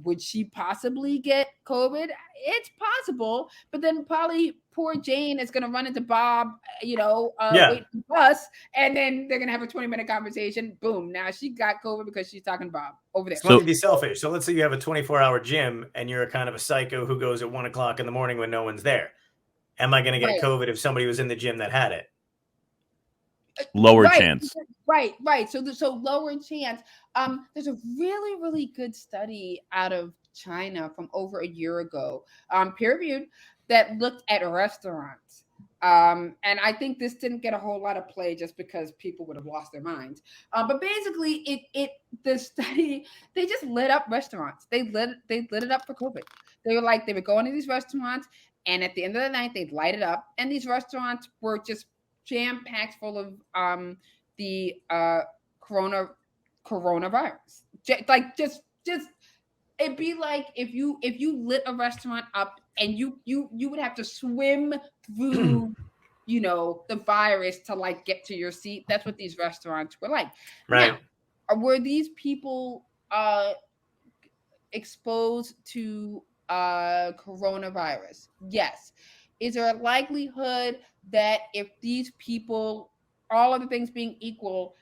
would she possibly get COVID? It's possible, but then probably poor Jane is going to run into Bob, waiting for the bus, and then they're going to have a 20-minute conversation. Boom. Now she got COVID because she's talking to Bob over there. So let me be selfish. So let's say you have a 24-hour gym and you're a kind of a psycho who goes at 1 o'clock in the morning when no one's there. Am I going to get COVID if somebody was in the gym that had it? Lower chance. Right. So lower chance. There's a really, really good study out of China from over a year ago, peer-reviewed, that looked at restaurants. And I think this didn't get a whole lot of play just because people would have lost their minds. But basically, the study, they just lit up restaurants. They lit it up for COVID. They would go into these restaurants, and at the end of the night, they'd light it up. And these restaurants were just jam-packed full of the coronavirus. Just it'd be like if you lit a restaurant up and you would have to swim through the virus to like get to your seat. That's what these restaurants were like. Right. Now, were these people exposed to coronavirus? Yes. Is there a likelihood that if these people, all other things being equal,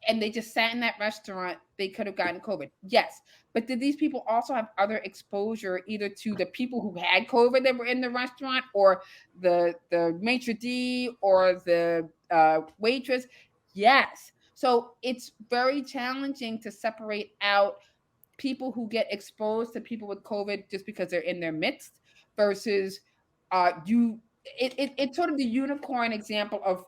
and they just sat in that restaurant, they could have gotten COVID? Yes. But did these people also have other exposure, either to the people who had COVID that were in the restaurant, or the maitre d' or the waitress? Yes. So it's very challenging to separate out people who get exposed to people with COVID just because they're in their midst versus it's sort of the unicorn example of,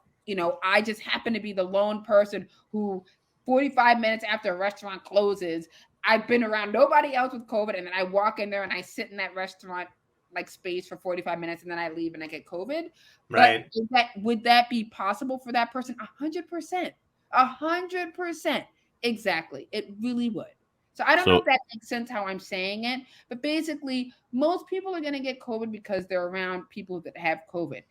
I just happen to be the lone person who 45 minutes after a restaurant closes, I've been around nobody else with COVID, and then I walk in there and I sit in that restaurant like space for 45 minutes, and then I leave and I get COVID. Right. But would that be possible for that person? 100%. 100%. Exactly. It really would. So I don't know if that makes sense how I'm saying it, but basically most people are going to get COVID because they're around people that have COVID.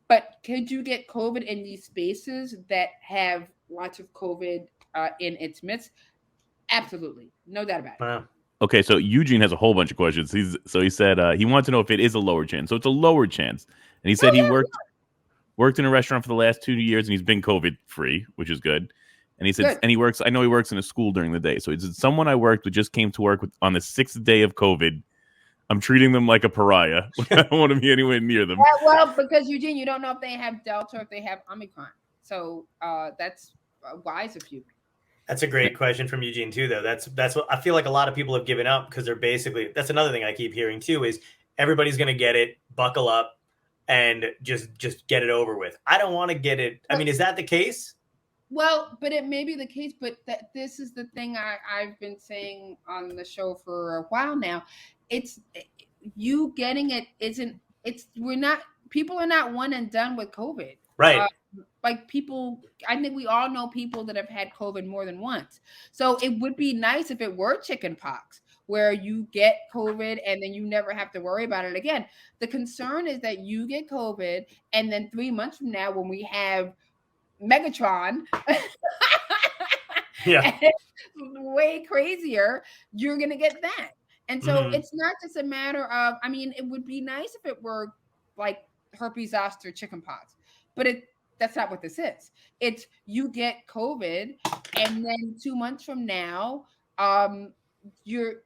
But could you get COVID in these spaces that have lots of COVID in its midst? Absolutely. No doubt about it. Wow. Okay, so Eugene has a whole bunch of questions. He said he wants to know if it is a lower chance. So it's a lower chance, and he said he worked in a restaurant for the last 2 years, and he's been COVID free, which is good. And he said, Good. and he works. I know he works in a school during the day. So he said, someone I worked with just came to work on the 6th day of COVID. I'm treating them like a pariah. I don't want to be anywhere near them. Well, because Eugene, you don't know if they have Delta or if they have Omicron. So that's wise of you. That's a great question from Eugene too, though. That's what I feel like a lot of people have given up because they're basically, that's another thing I keep hearing too, is everybody's going to get it, buckle up, and just get it over with. I don't want to get it. I mean, is that the case? Well, but it may be the case, but this is the thing I've been saying on the show for a while now. It's you getting it isn't, people are not one and done with COVID. Right. Like people, I think we all know people that have had COVID more than once. So it would be nice if it were chicken pox, where you get COVID and then you never have to worry about it again. The concern is that you get COVID and then 3 months from now, when we have Megatron, yeah, way crazier, you're gonna get that. And so it's not just a matter of, I mean, it would be nice if it were like herpes zoster chickenpox, but that's not what this is. It's you get COVID, and then 2 months from now, you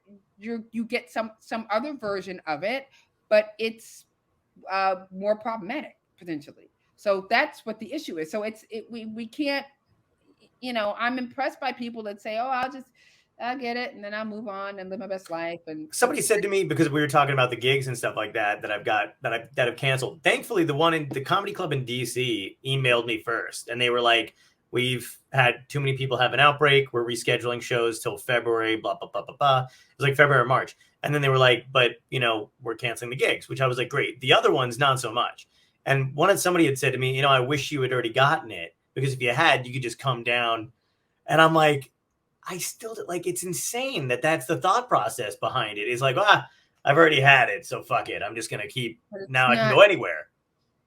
get some other version of it, but it's more problematic potentially. So that's what the issue is. So we can't, I'm impressed by people that say, oh, I'll get it and then I'll move on and live my best life. And somebody said to me, because we were talking about the gigs and stuff like that I've got that have canceled. Thankfully, the one in the comedy club in DC emailed me first, and they were like, we've had too many people have an outbreak. We're rescheduling shows till February, blah, blah, blah, blah, blah. It was like February or March. And then they were like, but, we're canceling the gigs, which I was like, great. The other ones, not so much. And somebody had said to me, I wish you had already gotten it, because if you had, you could just come down. And I'm like, I still like, it's insane that's the thought process behind it. It's like, I've already had it, so fuck it. I'm just going to keep, now I can go anywhere.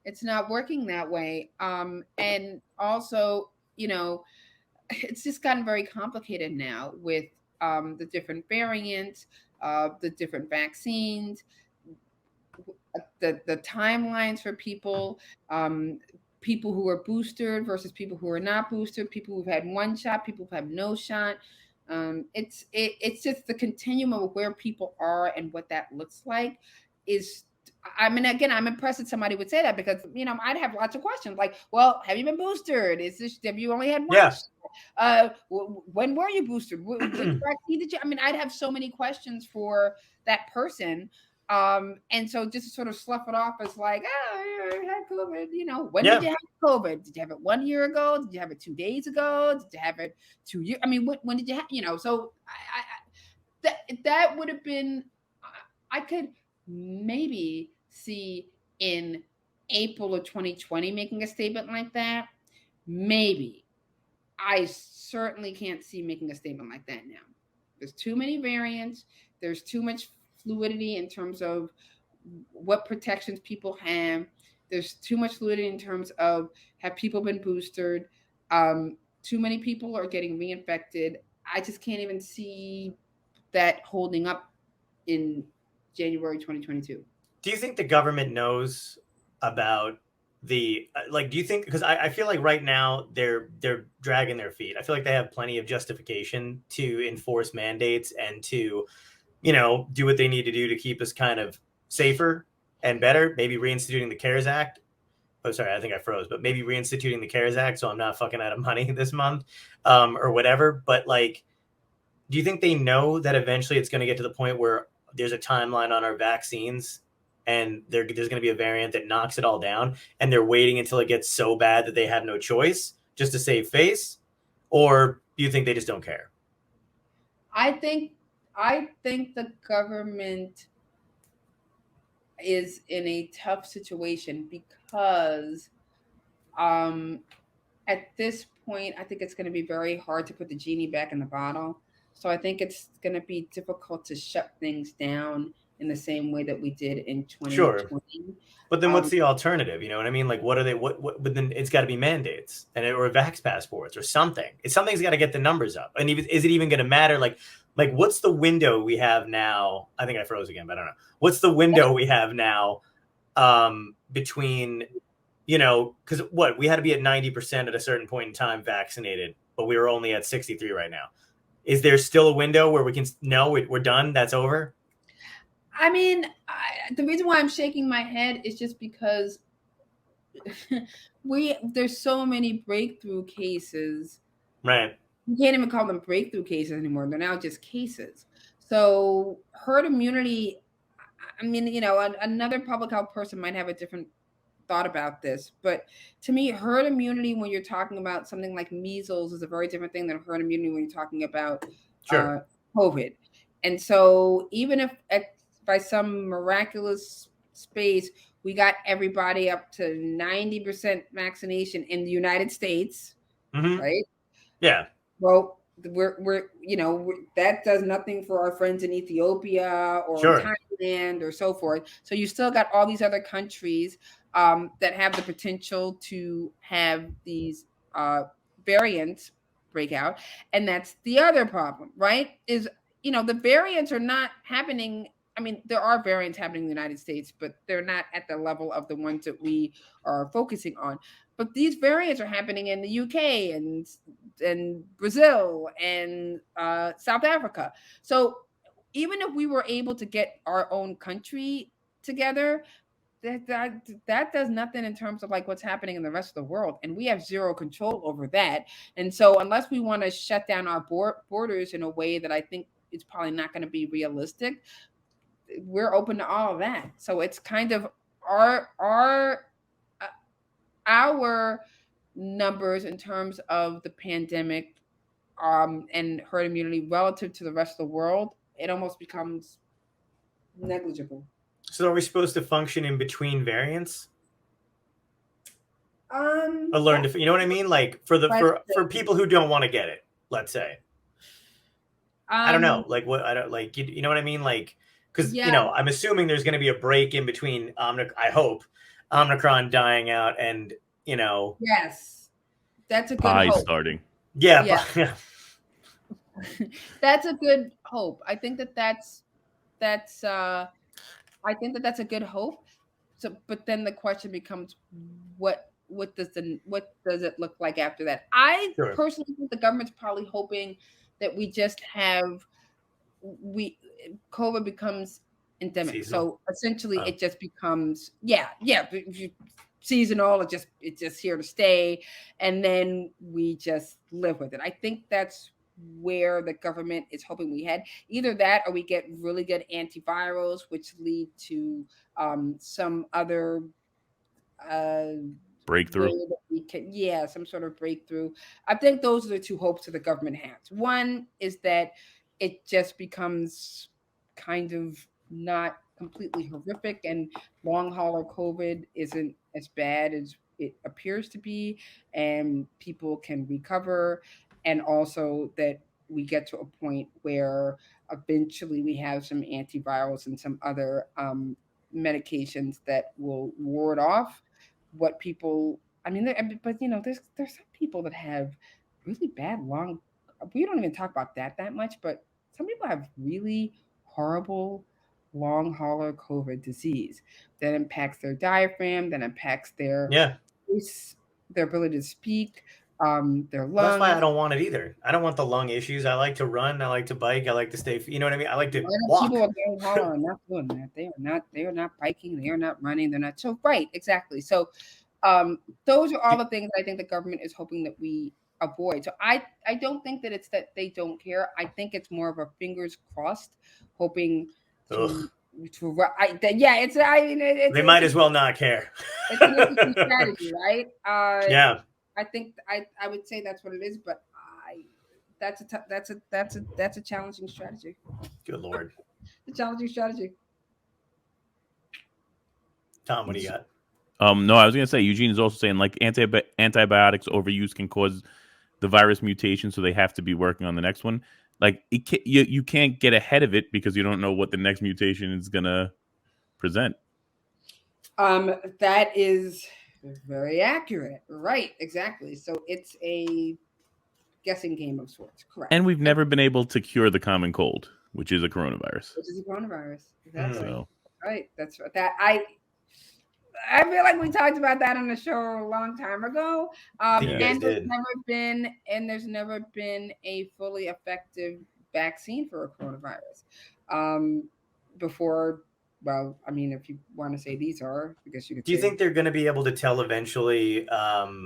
It's not working that way. And also, it's just gotten very complicated now with the different variants, the different vaccines, the timelines for people, people who are boosted versus people who are not boosted, people who've had one shot, people who have no shot. It's just the continuum of where people are and what that looks like is. I mean, again, I'm impressed that somebody would say that, because I'd have lots of questions like, well, have you been boosted? Have you only had one? Yeah. When were you boosted? Which vaccine did you? I mean, I'd have so many questions for that person. And so just to sort of slough it off as like, I had COVID, when did you have COVID? Did you have it 1 year ago? Did you have it 2 days ago? Did you have it 2 years? I mean, when did you have, so that would have been, I could maybe see in April of 2020 making a statement like that. Maybe. I certainly can't see making a statement like that now. There's too many variants. There's too much fluidity in terms of what protections people have. There's too much fluidity in terms of, have people been boosted? Too many people are getting reinfected. I just can't even see that holding up in January 2022. Do you think the government knows about do you think, because I feel like right now they're dragging their feet. I feel like they have plenty of justification to enforce mandates and to do what they need to do to keep us kind of safer and better. Maybe reinstituting the CARES Act. Oh, sorry, I think I froze. But maybe reinstituting the CARES Act so I'm not fucking out of money this month, or whatever. But do you think they know that eventually it's going to get to the point where there's a timeline on our vaccines and there's going to be a variant that knocks it all down, and they're waiting until it gets so bad that they have no choice just to save face? Or do you think they just don't care? I think the government is in a tough situation because at this point, I think it's going to be very hard to put the genie back in the bottle. So I think it's going to be difficult to shut things down in the same way that we did in 2020. Sure. But then what's the alternative? You know what I mean? Like, what are they, but then it's got to be mandates or vax passports or something. Something's got to get the numbers up. And even, is it even going to matter? Like, Like, what's the window we have now? I think I froze again, but I don't know. What's the window we have now between, because what, we had to be at 90% at a certain point in time vaccinated, but we were only at 63 right now. Is there still a window where we can, no, we're done, that's over? I mean, the reason why I'm shaking my head is just because there's so many breakthrough cases. Right. You can't even call them breakthrough cases anymore. They're now just cases. So herd immunity, I mean, another public health person might have a different thought about this, but to me, herd immunity when you're talking about something like measles is a very different thing than herd immunity when you're talking about COVID. And so even if by some miraculous space we got everybody up to 90% vaccination in the United States, right? Yeah. Well, we're that does nothing for our friends in Ethiopia or Thailand or so forth. So you still got all these other countries that have the potential to have these variants break out, and that's the other problem, right? Is the variants are not happening. I mean, there are variants happening in the United States, but they're not at the level of the ones that we are focusing on. But these variants are happening in the UK and Brazil and South Africa. So even if we were able to get our own country together, that does nothing in terms of like what's happening in the rest of the world, and we have zero control over that. And so unless we want to shut down our borders in a way that I think is probably not going to be realistic, we're open to all of that. So it's kind of our numbers in terms of the pandemic and herd immunity relative to the rest of the world, it almost becomes negligible. So are we supposed to function in between variants? Or learn to, you know what I mean? Like for people who don't want to get it, let's say. I don't know. Like what, I don't like, you know what I mean? Like, because, I'm assuming there's going to be a break in between, I hope, Omnicron dying out and, Yes. That's a good hope. Starting. Yeah. That's a good hope. I think that's a good hope. So, but then the question becomes, what does it look like after that? I personally think the government's probably hoping that we just have COVID becomes endemic. Seasonal. So essentially, it just becomes seasonal. It's just here to stay, and then we just live with it. I think that's where the government is hoping we head. Either that, or we get really good antivirals, which lead to some other breakthrough. Some sort of breakthrough. I think those are the two hopes that the government has. One is that it just becomes kind of not completely horrific, and long hauler COVID isn't as bad as it appears to be, and people can recover, and also that we get to a point where eventually we have some antivirals and some other medications that will ward off what people. I mean, but there's some people that have really bad long. We don't even talk about that much, but some people have really horrible long hauler COVID disease that impacts their diaphragm, that impacts their ability to speak, their lungs. Well, that's why I don't want it either. I don't want the lung issues. I like to run. I like to bike. I like to stay. You know what I mean? I like to walk. People with long hauler are not doing that. They are not biking. They are not running. They're not. So right, exactly. So those are all the things I think the government is hoping that we avoid. So I don't think that it's that they don't care. I think it's more of a fingers crossed, hoping to it's. I mean, they might as well not care. It's an interesting strategy, right? I think I would say that's what it is, but that's a challenging strategy. Good Lord, a challenging strategy. Tom, what do you got? No, I was going to say, Eugene is also saying like antibiotics overuse can cause the virus mutation, so they have to be working on the next one. Like you can't get ahead of it because you don't know what the next mutation is going to present. That is very accurate. Right, exactly. So it's a guessing game of sorts. Correct. And we've never been able to cure the common cold, which is a coronavirus. Which is a coronavirus. Exactly. So. Right. That's what that I feel like we talked about that on the show a long time ago. And there's never been a fully effective vaccine for a coronavirus. Before, well, I mean, if you want to say these are, I guess you could. Do you think they're going to be able to tell eventually how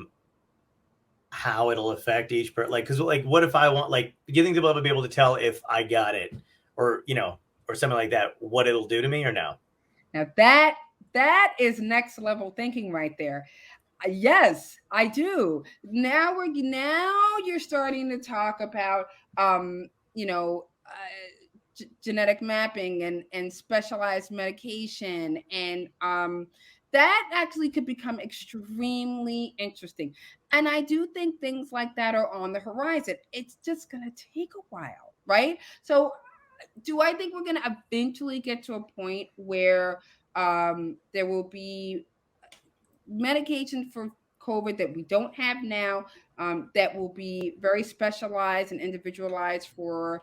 it'll affect each person? Like, because like, what if I want, like, do you think they'll be able to tell if I got it, or or something like that, what it'll do to me, or no? Now that is next level thinking right there. Yes, I do. Now you're starting to talk about genetic mapping and specialized medication, and that actually could become extremely interesting. And I do think things like that are on the horizon. It's just going to take a while, right? So do I think we're going to eventually get to a point where there will be medication for COVID that we don't have now, that will be very specialized and individualized for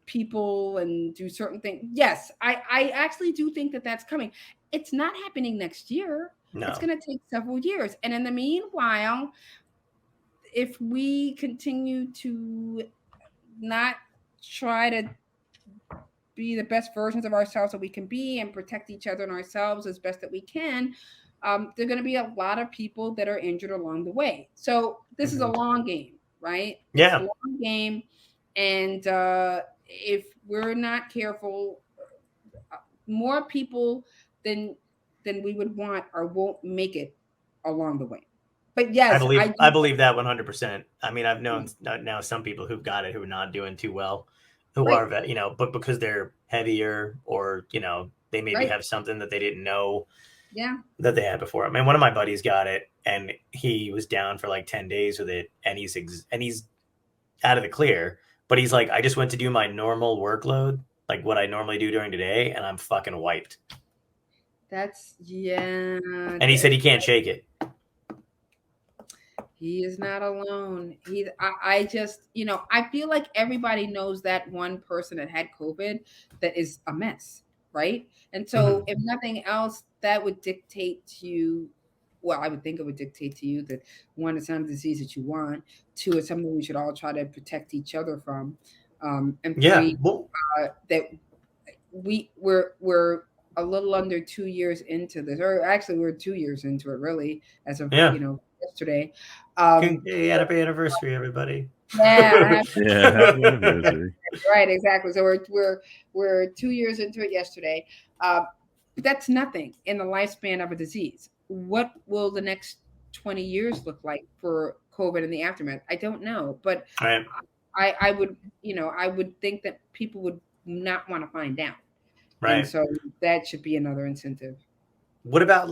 people and do certain things? Yes, I actually do think that that's coming. It's not happening next year. No. It's going to take several years. And in the meanwhile, if we continue to not try to be the best versions of ourselves that we can be and protect each other and ourselves as best that we can, there are going to be a lot of people that are injured along the way. So this is a long game, right? Yeah. It's a long game. And if we're not careful, more people than we would want or won't make it along the way. But yes, I believe that 100%. I mean, I've known now some people who've got it who are not doing too well, who are, but because they're heavier or, they maybe have something that they didn't know that they had before. I mean, one of my buddies got it and he was down for like 10 days with it, and he's out of the clear, but he's like, I just went to do my normal workload, like what I normally do during the day, and I'm fucking wiped. And he said he can't shake it. He is not alone. I just, I feel like everybody knows that one person that had COVID that is a mess, right? And so if nothing else, that would dictate to you, well, I would think it would dictate to you that one, it's not a disease that you want. Two, it's something we should all try to protect each other from. And three, that we're a little under 2 years into this, or actually we're 2 years into it, really, as of yesterday. Happy anniversary, everybody. Yeah, happy anniversary. Right, exactly. So we're 2 years into it yesterday. But that's nothing in the lifespan of a disease. What will the next 20 years look like for COVID and the aftermath? I don't know, but I would, I would think that people would not want to find out. Right. And so that should be another incentive. What about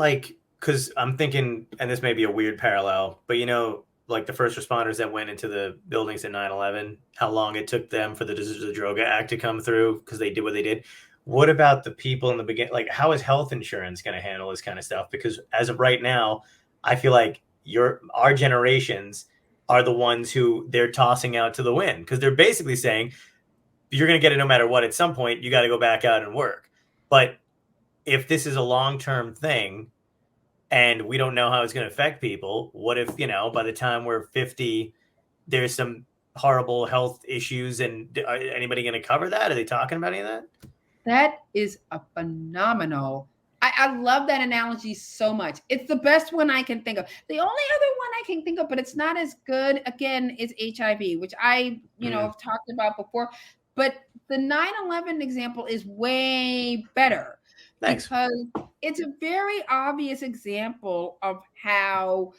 because I'm thinking, and this may be a weird parallel, but like the first responders that went into the buildings at 9/11, how long it took them for the Droga Act to come through because they did what they did. What about the people in the beginning? Like, how is health insurance going to handle this kind of stuff? Because as of right now, I feel like our generations are the ones who they're tossing out to the wind, because they're basically saying, you're going to get it no matter what. At some point, you got to go back out and work. But if this is a long-term thing and we don't know how it's going to affect people, what if, by the time we're 50, there's some horrible health issues, and are anybody going to cover that? Are they talking about any of that? That is a phenomenal. I love that analogy so much. It's the best one I can think of. The only other one I can think of, but it's not as good, again, is HIV, which I, have talked about before. But the 9/11 example is way better. Thanks. Because it's a very obvious example of how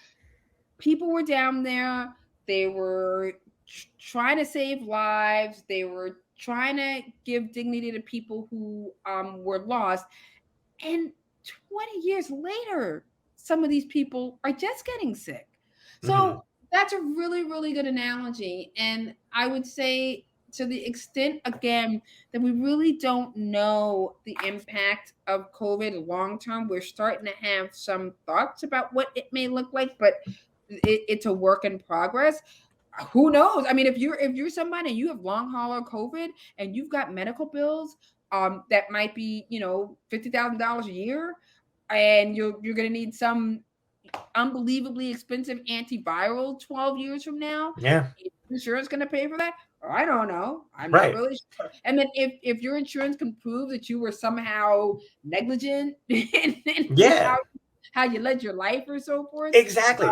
people were down there. They were trying to save lives. They were trying to give dignity to people who were lost. And 20 years later, some of these people are just getting sick. So that's a really, really good analogy. And I would say, to the extent, again, that we really don't know the impact of COVID long term, we're starting to have some thoughts about what it may look like, but it's a work in progress. who knows? I mean, if you're somebody and you have long hauler COVID and you've got medical bills that might be, $50,000 a year, and you're going to need some unbelievably expensive antiviral 12 years from now. Yeah. Is insurance going to pay for that? I don't know. I'm Right. not really sure. And then if your insurance can prove that you were somehow negligent in how you led your life or so forth. Exactly.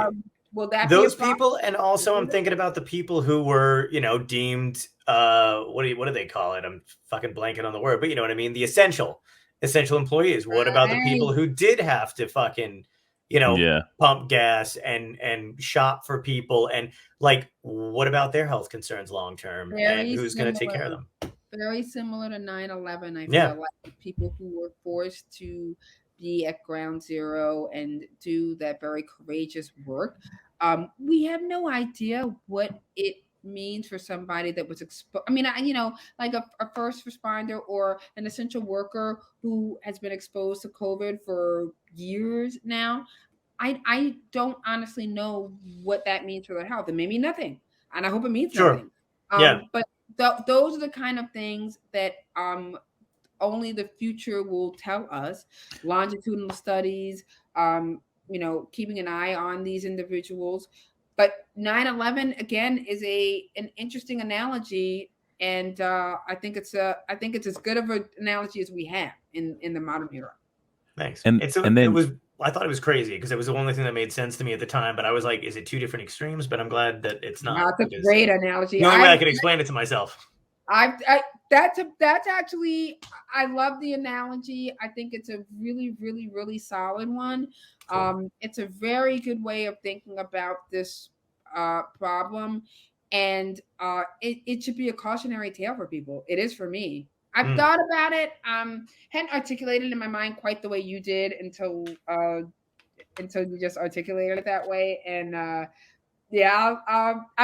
Will that those be a people? And also I'm thinking about the people who were, deemed what do they call it? I'm fucking blanking on the word, but you know what I mean? The essential employees. What about the people who did have to fucking pump gas and shop for people, and like, what about their health concerns long term, and who's going to take care of them? Very similar to 9/11. I feel like people who were forced to be at ground zero and do that very courageous work. We have no idea what it means for somebody that was exposed. I mean, like a first responder or an essential worker who has been exposed to COVID for years now. I don't honestly know what that means for their health. It may mean nothing, and I hope it means nothing. But those are the kind of things that only the future will tell us. Longitudinal studies, keeping an eye on these individuals. But 9/11 again is an interesting analogy, and I think it's as good of an analogy as we have in the modern era. Thanks. And then it was. I thought it was crazy because it was the only thing that made sense to me at the time. But I was like, is it two different extremes? But I'm glad that it's not. That's a great analogy. The only way I could explain it to myself. That's actually, I love the analogy. I think it's a really, really, really solid one. Cool. It's a very good way of thinking about this problem, and it should be a cautionary tale for people. It is for me. I've thought about it. Hadn't articulated in my mind quite the way you did until you just articulated it that way. And I'll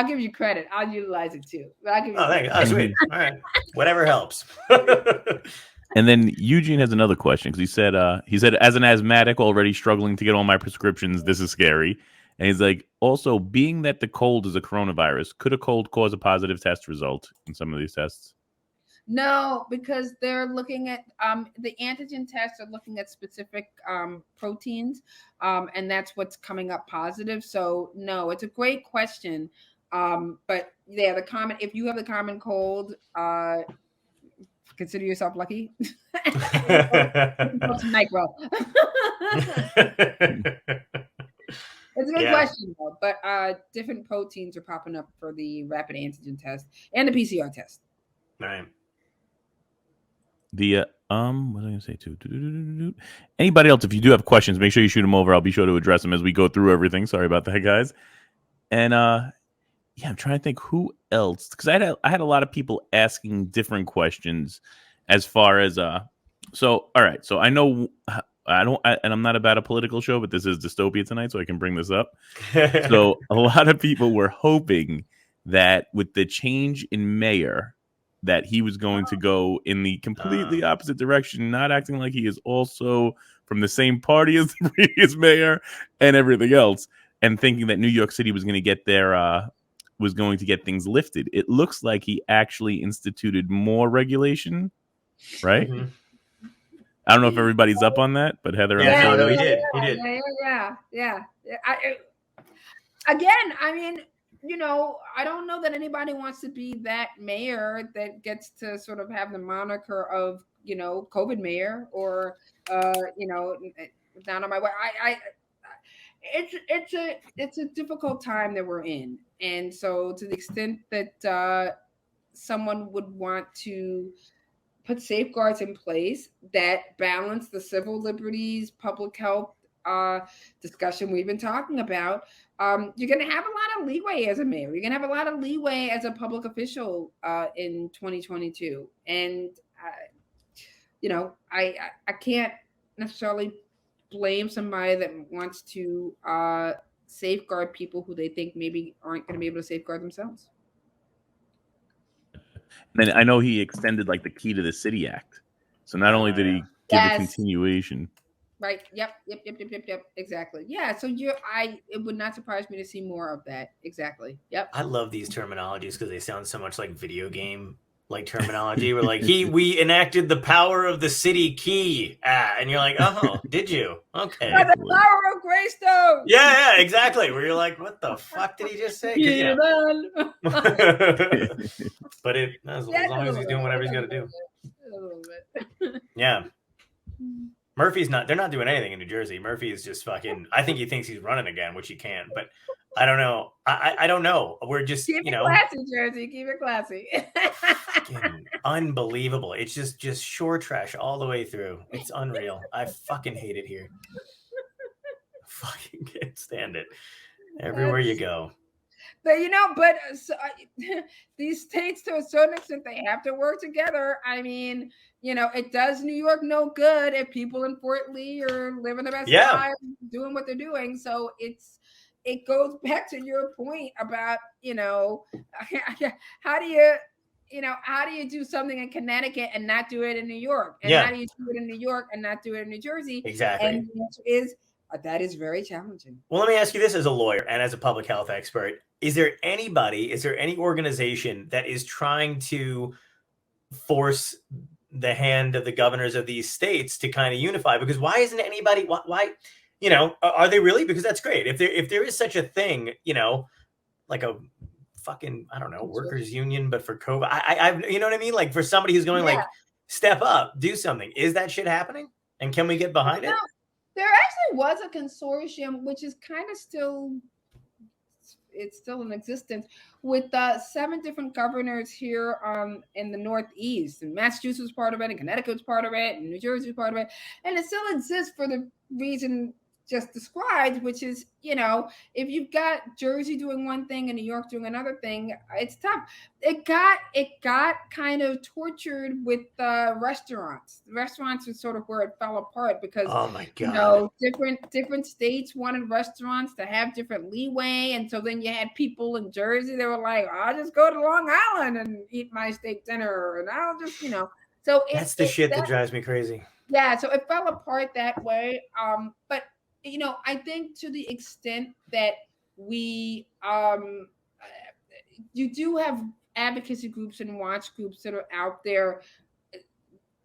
give you credit. I'll utilize it too. But thank you. Oh, sweet. All right, whatever helps. And then Eugene has another question because he said as an asthmatic already struggling to get all my prescriptions, this is scary. And he's like, also, being that the cold is a coronavirus, could a cold cause a positive test result in some of these tests? No, because they're looking at the antigen tests are looking at specific proteins, and that's what's coming up positive. So no, it's a great question. But yeah, if you have the common cold, consider yourself lucky. It's a good question though, but different proteins are popping up for the rapid antigen test and the PCR test. Right. The what was I gonna say too? Anybody else, if you do have questions, make sure you shoot them over. I'll be sure to address them as we go through everything. Sorry about that, guys. And I'm trying to think who else, because I had a lot of people asking different questions as far as so all right. So I know and I'm not about a political show, but this is Dystopia Tonight, so I can bring this up. So a lot of people were hoping that with the change in mayor, that he was going to go in the completely opposite direction, not acting like he is also from the same party as the previous mayor and everything else, and thinking that New York City was going to get things lifted. It looks like he actually instituted more regulation, right? Mm-hmm. I don't know if everybody's up on that, but Heather, he did. Yeah. Again, I mean, I don't know that anybody wants to be that mayor that gets to sort of have the moniker of, COVID mayor or, down on my way. It's a difficult time that we're in. And so to the extent that someone would want to put safeguards in place that balance the civil liberties, public health discussion we've been talking about, you're going to have a lot of leeway as a mayor. You're going to have a lot of leeway as a public official in 2022. And, I can't necessarily blame somebody that wants to safeguard people who they think maybe aren't going to be able to safeguard themselves. And I know he extended like the Key to the City Act. So not only did he give the continuation. Right. Yep. Exactly. Yeah. So it would not surprise me to see more of that. Exactly. Yep. I love these terminologies because they sound so much like video game like terminology. We're like, we enacted the power of the city key. And you're like, oh, did you? Okay. By the power of Greystone. Yeah, exactly. Where you're like, what the fuck did he just say? You know. But as long as he's doing whatever he's got to do. A little bit. Yeah. They're not doing anything in New Jersey. Murphy is just fucking, I think he thinks he's running again, which he can't, but I don't know. I don't know. We're just, Keep it classy, Jersey. Keep it classy. Fucking unbelievable. It's just shore trash all the way through. It's unreal. I fucking hate it here. Fucking can't stand it. Everywhere you go. But these states, to a certain extent, they have to work together. I mean, it does New York no good if people in Fort Lee are living the best life, doing what they're doing. So it goes back to your point about, how do you do something in Connecticut and not do it in New York? And how do you do it in New York and not do it in New Jersey? Exactly. And the answer is that is very challenging. Well, let me ask you this as a lawyer and as a public health expert. Is there any organization that is trying to force the hand of the governors of these states to kind of unify? Because why isn't anybody, why, are they really? Because that's great. If there is such a thing, like a fucking, I don't know, workers union, but for COVID, I you know what I mean? Like for somebody who's going like, step up, do something. Is that shit happening? And can we get behind it? There actually was a consortium, which is kind of still in existence, with 7 different governors here in the Northeast. And Massachusetts was part of it, and Connecticut was part of it, and New Jersey was part of it. And it still exists for the reason just described, which is, if you've got Jersey doing one thing and New York doing another thing, it's tough. It got kind of tortured with restaurants. The restaurants was sort of where it fell apart because, oh my God, different states wanted restaurants to have different leeway. And so then you had people in Jersey that were like, I'll just go to Long Island and eat my steak dinner. And I'll just, so that's the shit that drives me crazy. Yeah. So it fell apart that way. But I think to the extent that we, you do have advocacy groups and watch groups that are out there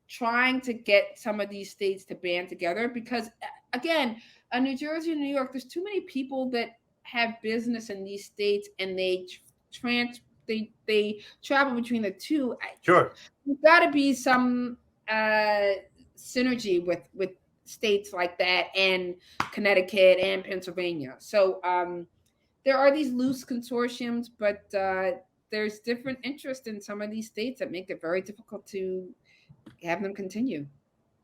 trying to get some of these states to band together, because again, New Jersey and New York, there's too many people that have business in these states and they travel between the two. Sure. There's got to be some synergy with states like that and Connecticut and Pennsylvania. So there are these loose consortiums, but there's different interest in some of these states that make it very difficult to have them continue.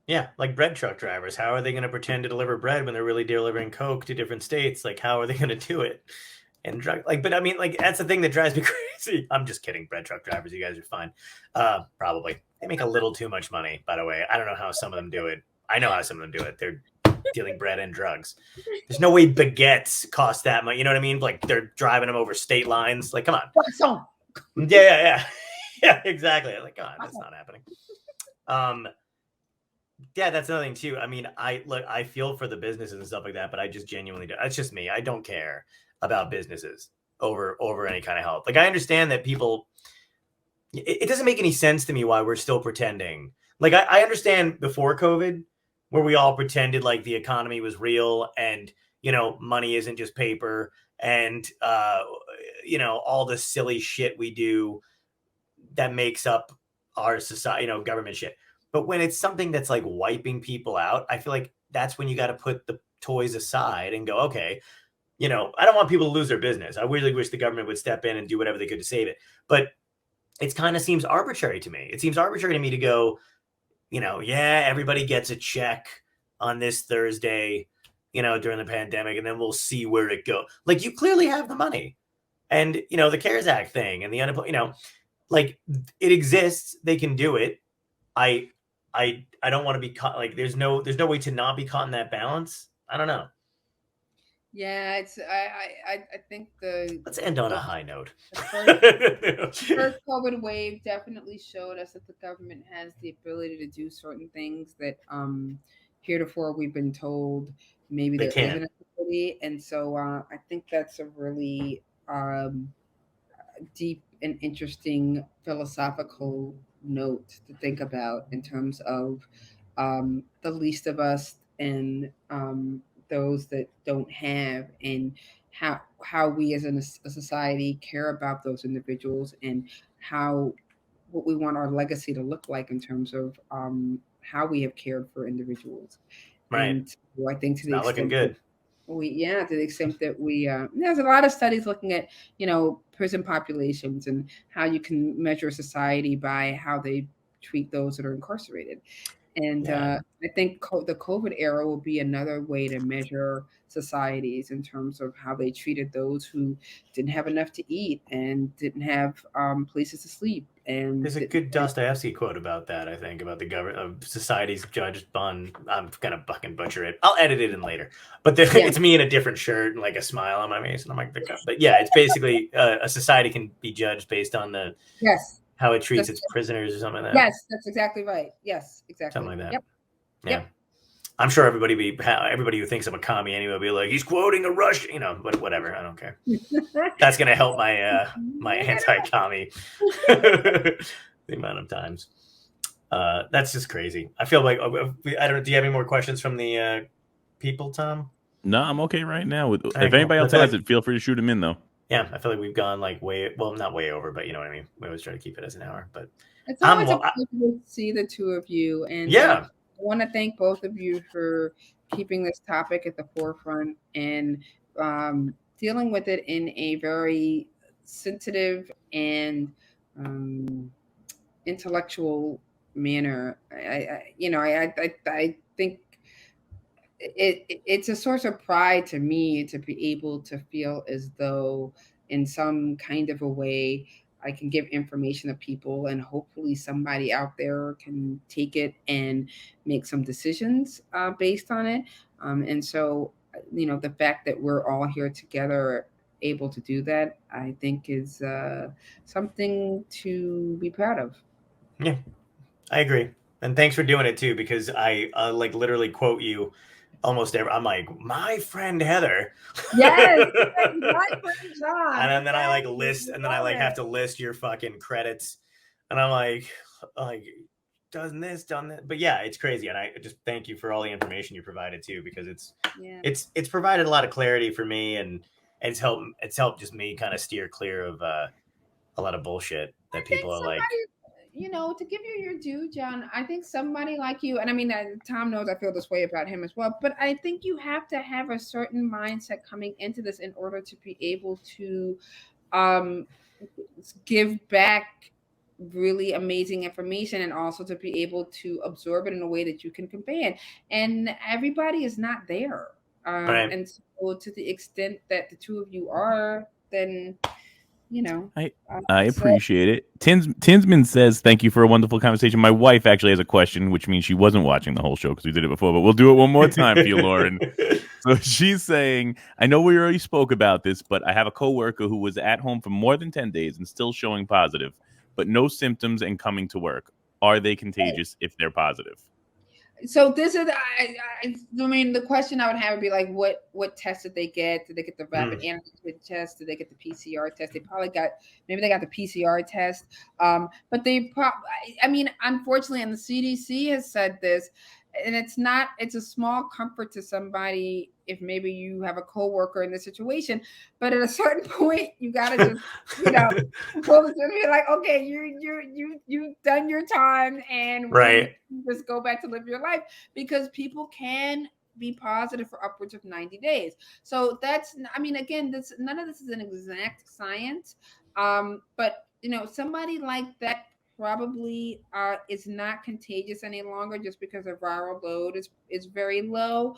Yeah, like bread truck drivers. How are they going to pretend to deliver bread when they're really delivering Coke to different states? Like, how are they going to do it? And but I mean, like, that's the thing that drives me crazy. I'm just kidding. Bread truck drivers, you guys are fine. Probably. They make a little too much money, by the way. I don't know how some of them do it. I know how some of them do it. They're dealing bread and drugs. There's no way baguettes cost that much. You know what I mean? Like, they're driving them over state lines. Like, come on. Yeah, exactly. Like, come on, that's not happening. Yeah, that's another thing too. I mean, I feel for the businesses and stuff like that, but I just genuinely do. It's just me. I don't care about businesses over any kind of help. Like, I understand that people. It doesn't make any sense to me why we're still pretending. Like, I understand before COVID, where we all pretended like the economy was real and, money isn't just paper and, all the silly shit we do that makes up our society, government shit. But when it's something that's like wiping people out, I feel like that's when you got to put the toys aside and go, okay, I don't want people to lose their business. I really wish the government would step in and do whatever they could to save it. But it kind of seems arbitrary to me. It seems arbitrary to me to go, everybody gets a check on this Thursday, during the pandemic, and then we'll see where it goes. Like, you clearly have the money. And, the CARES Act thing and the unemployment, like, it exists. They can do it. I don't want to be caught. Like, there's no way to not be caught in that balance. I don't know. Yeah, it's I think let's end on a high note. The first COVID wave definitely showed us that the government has the ability to do certain things that heretofore we've been told maybe They there can't. isn't a facility. And so I think that's a really deep and interesting philosophical note to think about in terms of the least of us and those that don't have, and how we as a society care about those individuals, and how what we want our legacy to look like in terms of how we have cared for individuals. Right. And so I think to It's the not looking extent good. to the extent that we there's a lot of studies looking at prison populations and how you can measure society by how they treat those that are incarcerated. And I think the COVID era will be another way to measure societies in terms of how they treated those who didn't have enough to eat and didn't have places to sleep. And There's a good Dostoevsky quote about that, I think, about the government of societies judged on. I'm gonna fucking butcher it. I'll edit it in later. But it's me in a different shirt and like a smile on my face, and I'm like, but yeah, it's basically a society can be judged based on the how it treats its prisoners or something like that. Yes, that's exactly right. Yes, exactly. Something like that. Yep. Yeah. Yep. I'm sure everybody who thinks I'm a commie anyway will be like, he's quoting a Russian, but whatever. I don't care. That's gonna help my my anti-commie the amount of times. That's just crazy. I feel like I don't know. Do you have any more questions from the people, Tom? No, I'm okay right now. If anybody else has it, feel free to shoot them in though. Yeah, I feel like we've gone like not way over, but you know what I mean. We always try to keep it as an hour, but it's always a pleasure to see the two of you. And yeah. I want to thank both of you for keeping this topic at the forefront and dealing with it in a very sensitive and intellectual manner. I think it's a source of pride to me to be able to feel as though in some kind of a way I can give information to people, and hopefully somebody out there can take it and make some decisions based on it. And so, the fact that we're all here together, able to do that, I think is something to be proud of. Yeah, I agree. And thanks for doing it too, because I like literally quote you almost every. I'm like, my friend Heather. Yes, my friend John. And then I like list, and then I like have to list your fucking credits, and I'm like done that. But yeah, it's crazy, and I just thank you for all the information you provided too, because it's provided a lot of clarity for me, and it's helped just me kind of steer clear of a lot of bullshit that people are like. To give you your due, John, I think somebody like you, and I mean, Tom knows I feel this way about him as well, but I think you have to have a certain mindset coming into this in order to be able to give back really amazing information, and also to be able to absorb it in a way that you can convey it. And everybody is not there. Right. And so to the extent that the two of you are, then I appreciate it. Tinsman says, thank you for a wonderful conversation. My wife actually has a question, which means she wasn't watching the whole show because we did it before, but we'll do it one more time for you, Lauren. So she's saying, I know we already spoke about this, but I have a coworker who was at home for more than 10 days and still showing positive, but no symptoms and coming to work. Are they contagious if they're positive? So this is, I mean, the question I would have would be like, what test did they get? Did they get the rapid antigen test? Did they get the PCR test? They probably got the PCR test. But unfortunately, and the CDC has said this, and it's a small comfort to somebody if maybe you have a coworker in this situation, but at a certain point you gotta just pull this and be like, okay, you've done your time, and right, just go back to live your life, because people can be positive for upwards of 90 days. So that's, again, none of this is an exact science, but somebody like that probably is not contagious any longer just because their viral load is very low.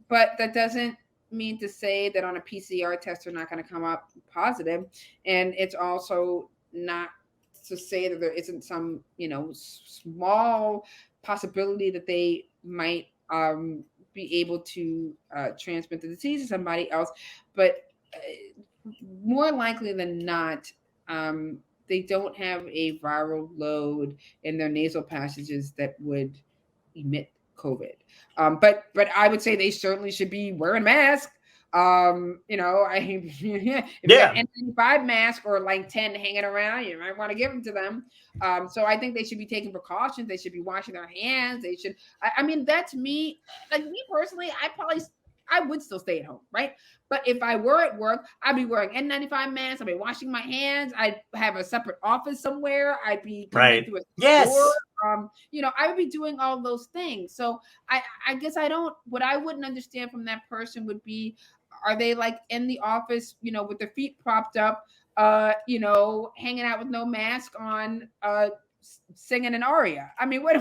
But that doesn't mean to say that on a PCR test they're not going to come up positive. And it's also not to say that there isn't some, small possibility that they might be able to transmit the disease to somebody else. But more likely than not, they don't have a viral load in their nasal passages that would emit COVID. But I would say they certainly should be wearing masks. You know, if you got N95 mask or like 10 hanging around, you might want to give them to them. So I think they should be taking precautions. They should be washing their hands. They should. I mean, that's me. Like me personally, I would still stay at home, right? But if I were at work, I'd be wearing N95 masks. I'd be washing my hands. I'd have a separate office somewhere. I'd be coming into a store. You know, I would be doing all those things. So I guess what I wouldn't understand from that person would be, are they like in the office, you know, with their feet propped up, you know, hanging out with no mask on, singing an aria? I mean, what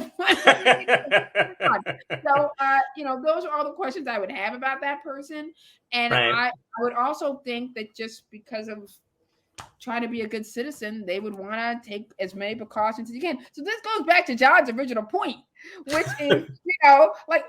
so you know, those are all the questions I would have about that person. And I would also think that just because of trying to be a good citizen, they would want to take as many precautions as you can. So this goes back to John's original point, which is, you know, like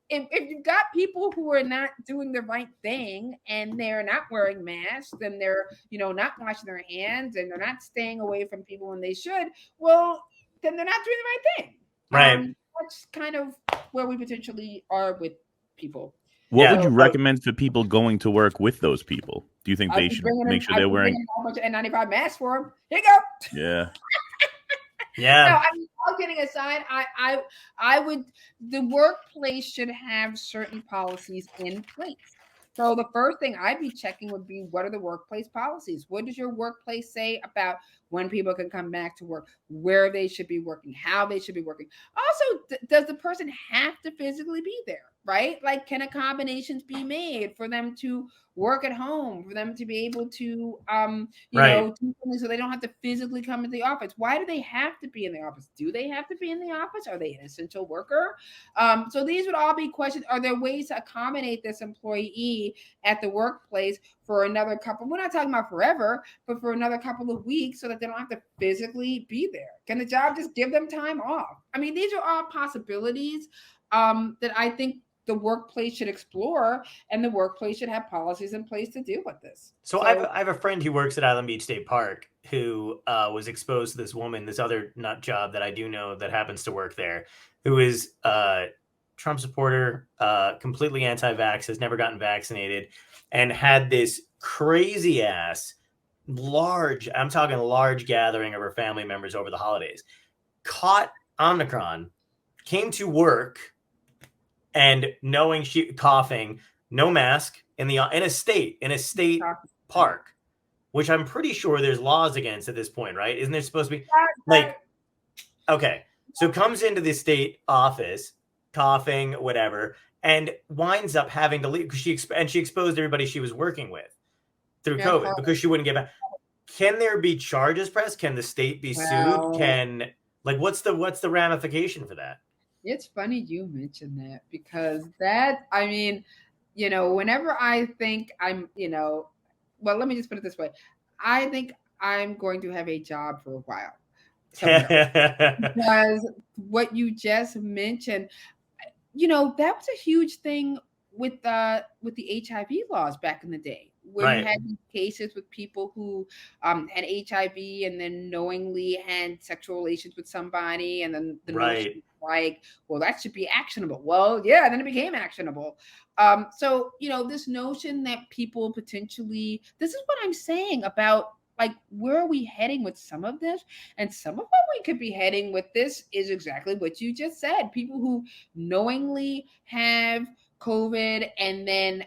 if you've got people who are not doing the right thing and they're not wearing masks and they're, you know, not washing their hands and they're not staying away from people when they should, well, then they're not doing the right thing. Right. That's kind of where we potentially are with people. What would you recommend for people going to work with those people? Do you think they should make sure they're wearing a bunch of N95 masks for them? Here you go. Yeah. Yeah. No, I mean, all kidding aside, I would. The workplace should have certain policies in place. So the first thing I'd be checking would be, what are the workplace policies? What does your workplace say about when people can come back to work, where they should be working, how they should be working? Also, does the person have to physically be there, right? Like, can accommodations be made for them to work at home, for them to be able to, you know, do something so they don't have to physically come into the office? Why do they have to be in the office? Do they have to be in the office? Are they an essential worker? So these would all be questions. Are there ways to accommodate this employee at the workplace for another couple? We're not talking about forever, but for another couple of weeks so that they don't have to physically be there. Can the job just give them time off? I mean, these are all possibilities that I think the workplace should explore, and the workplace should have policies in place to deal with this. So I have a friend who works at Island Beach State Park who was exposed to this woman, this other nut job that I do know that happens to work there, who is a Trump supporter, completely anti-vax, has never gotten vaccinated, and had this crazy ass large gathering of her family members over the holidays, caught Omnicron, came to work, and knowing she coughing, no mask in a state park, which I'm pretty sure there's laws against at this point, right? Isn't there supposed to be like, okay, so comes into the state office, coughing, whatever, and winds up having to leave because she exposed everybody she was working with through COVID because she wouldn't get back. Can there be charges pressed? Can the state be sued? What's the ramification for that? It's funny you mentioned that, because that, I mean, you know, whenever I think I'm, you know, well, let me just put it this way. I think I'm going to have a job for a while. Because what you just mentioned, you know, that was a huge thing with the HIV laws back in the day, where you had these cases with people who had HIV and then knowingly had sexual relations with somebody, and then the notion like, well, that should be actionable. Well, yeah, then it became actionable. So, you know, this notion that people potentially, this is what I'm saying about, like, where are we heading with some of this? And some of what we could be heading with this is exactly what you just said. People who knowingly have COVID and then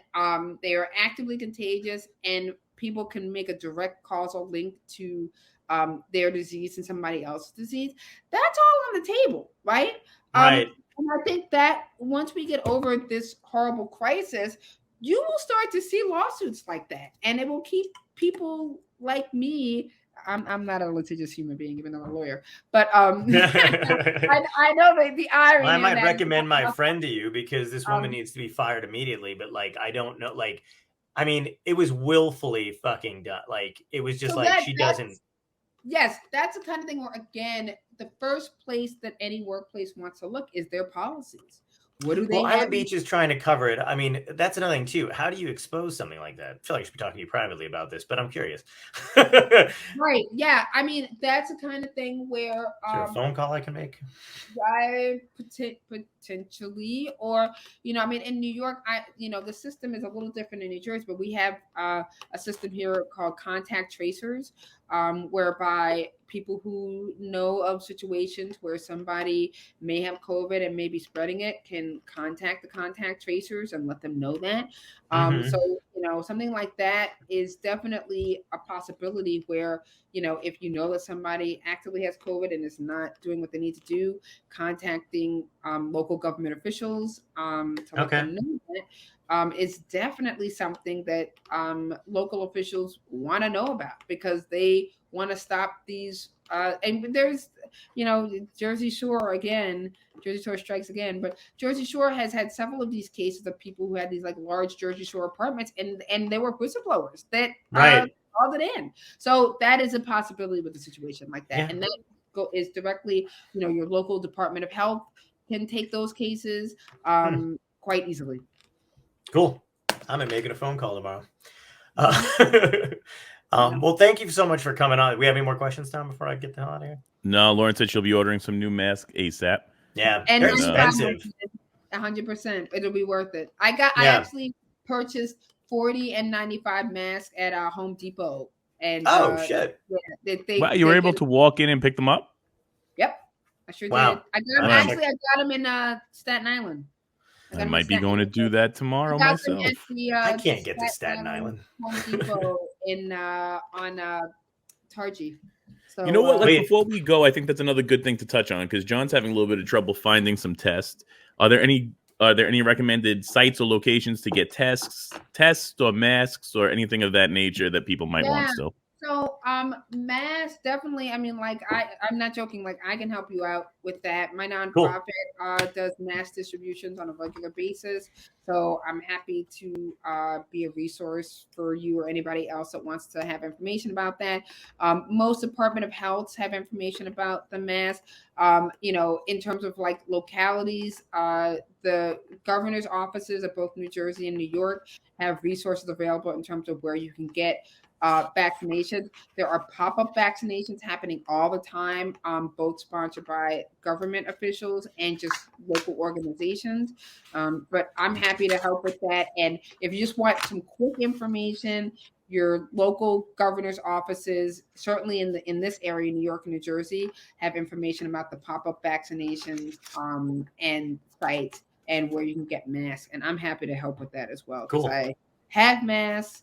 they are actively contagious, and people can make a direct causal link to their disease and somebody else's disease. That's all on the table, right? And I think that once we get over this horrible crisis, you will start to see lawsuits like that, and it will keep people like me. I'm not a litigious human being, even though I'm a lawyer. But I know the irony. Well, I might recommend my friend to you, because this woman needs to be fired immediately. But like, I don't know. Like, I mean, it was willfully fucking done. Like, it was just she doesn't. Yes, that's the kind of thing where, again, the first place that any workplace wants to look is their policies. What do they Well, have? Island Beach is trying to cover it. I mean, that's another thing too. How do you expose something like that? I feel like I should be talking to you privately about this, but I'm curious. Right. Yeah. I mean, that's the kind of thing where Is there a phone call I can make? I potentially, or I mean, in New York, the system is a little different in New Jersey, but we have a system here called contact tracers, whereby people who know of situations where somebody may have COVID and may be spreading it can contact the contact tracers and let them know that. So something like that is definitely a possibility where if you know that somebody actively has COVID and is not doing what they need to do, contacting local government officials to let them know that is definitely something that local officials want to know about, because they want to stop these. And there's, Jersey Shore strikes again, but Jersey Shore has had several of these cases of people who had these like large Jersey Shore apartments, and they were whistleblowers that called it in. So that is a possibility with a situation like that. Yeah. And that is directly, your local Department of Health can take those cases quite easily. Cool. I'm making a phone call tomorrow. Well, thank you so much for coming on. We have any more questions, Tom, before I get the hell out of here? No, Lauren said she'll be ordering some new masks ASAP. Yeah, and they're expensive. 100%. It'll be worth it. I actually purchased 40 and 95 masks at Home Depot. And shit. Yeah, wow, you were able to walk in and pick them up? Yep. I sure did. I got them in Staten Island. I might be going to do that tomorrow myself. I can't get to Staten Island. Home Depot on Targi. So, you know what? Before we go, I think that's another good thing to touch on, because John's having a little bit of trouble finding some tests. Are there any recommended sites or locations to get tests or masks or anything of that nature that people might want still? So masks, definitely. I mean, like I'm not joking. Like I can help you out with that. My nonprofit does mask distributions on a regular basis. So I'm happy to be a resource for you or anybody else that wants to have information about that. Most Department of Health have information about the mask. In terms of like localities, the governor's offices of both New Jersey and New York have resources available in terms of where you can get vaccinations. There are pop-up vaccinations happening all the time, both sponsored by government officials and just local organizations. But I'm happy to help with that. And if you just want some quick information, your local governor's offices, certainly in this area, New York and New Jersey, have information about the pop-up vaccinations and sites and where you can get masks. And I'm happy to help with that as well, because I have masks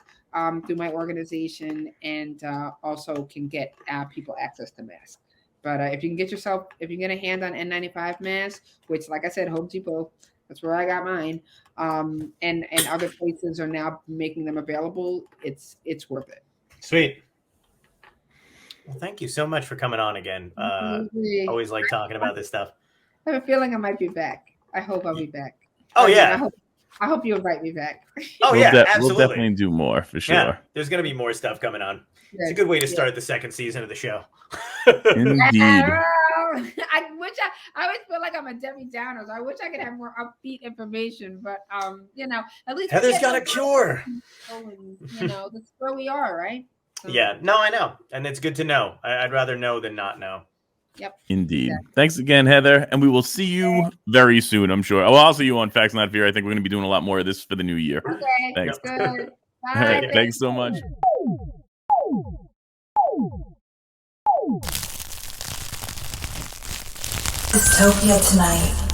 through my organization, and also can get people access to masks. But if you can get a hand on N95 masks, which, like I said, Home Depot, that's where I got mine, and other places are now making them available, it's worth it. Sweet. Well, thank you so much for coming on again. Always like talking about this stuff. I have a feeling I might be back. I hope I'll be back. Oh, yeah. I hope you invite me back. Oh, absolutely. We'll definitely do more for sure. Yeah, there's going to be more stuff coming on. Good. It's a good way to start the second season of the show. Indeed. I always feel like I'm a Debbie Downer. So I wish I could have more upbeat information, but at least Heather's got a cure. That's where we are, right? So. Yeah, no, I know, and it's good to know. I'd rather know than not know. Yep. Indeed. Exactly. Thanks again, Heather. And we will see you very soon, I'm sure. Well, I'll see you on Facts Not Fear. I think we're going to be doing a lot more of this for the new year. Okay. Thanks. Good. Bye. All right, thanks so much. Dystopia Tonight.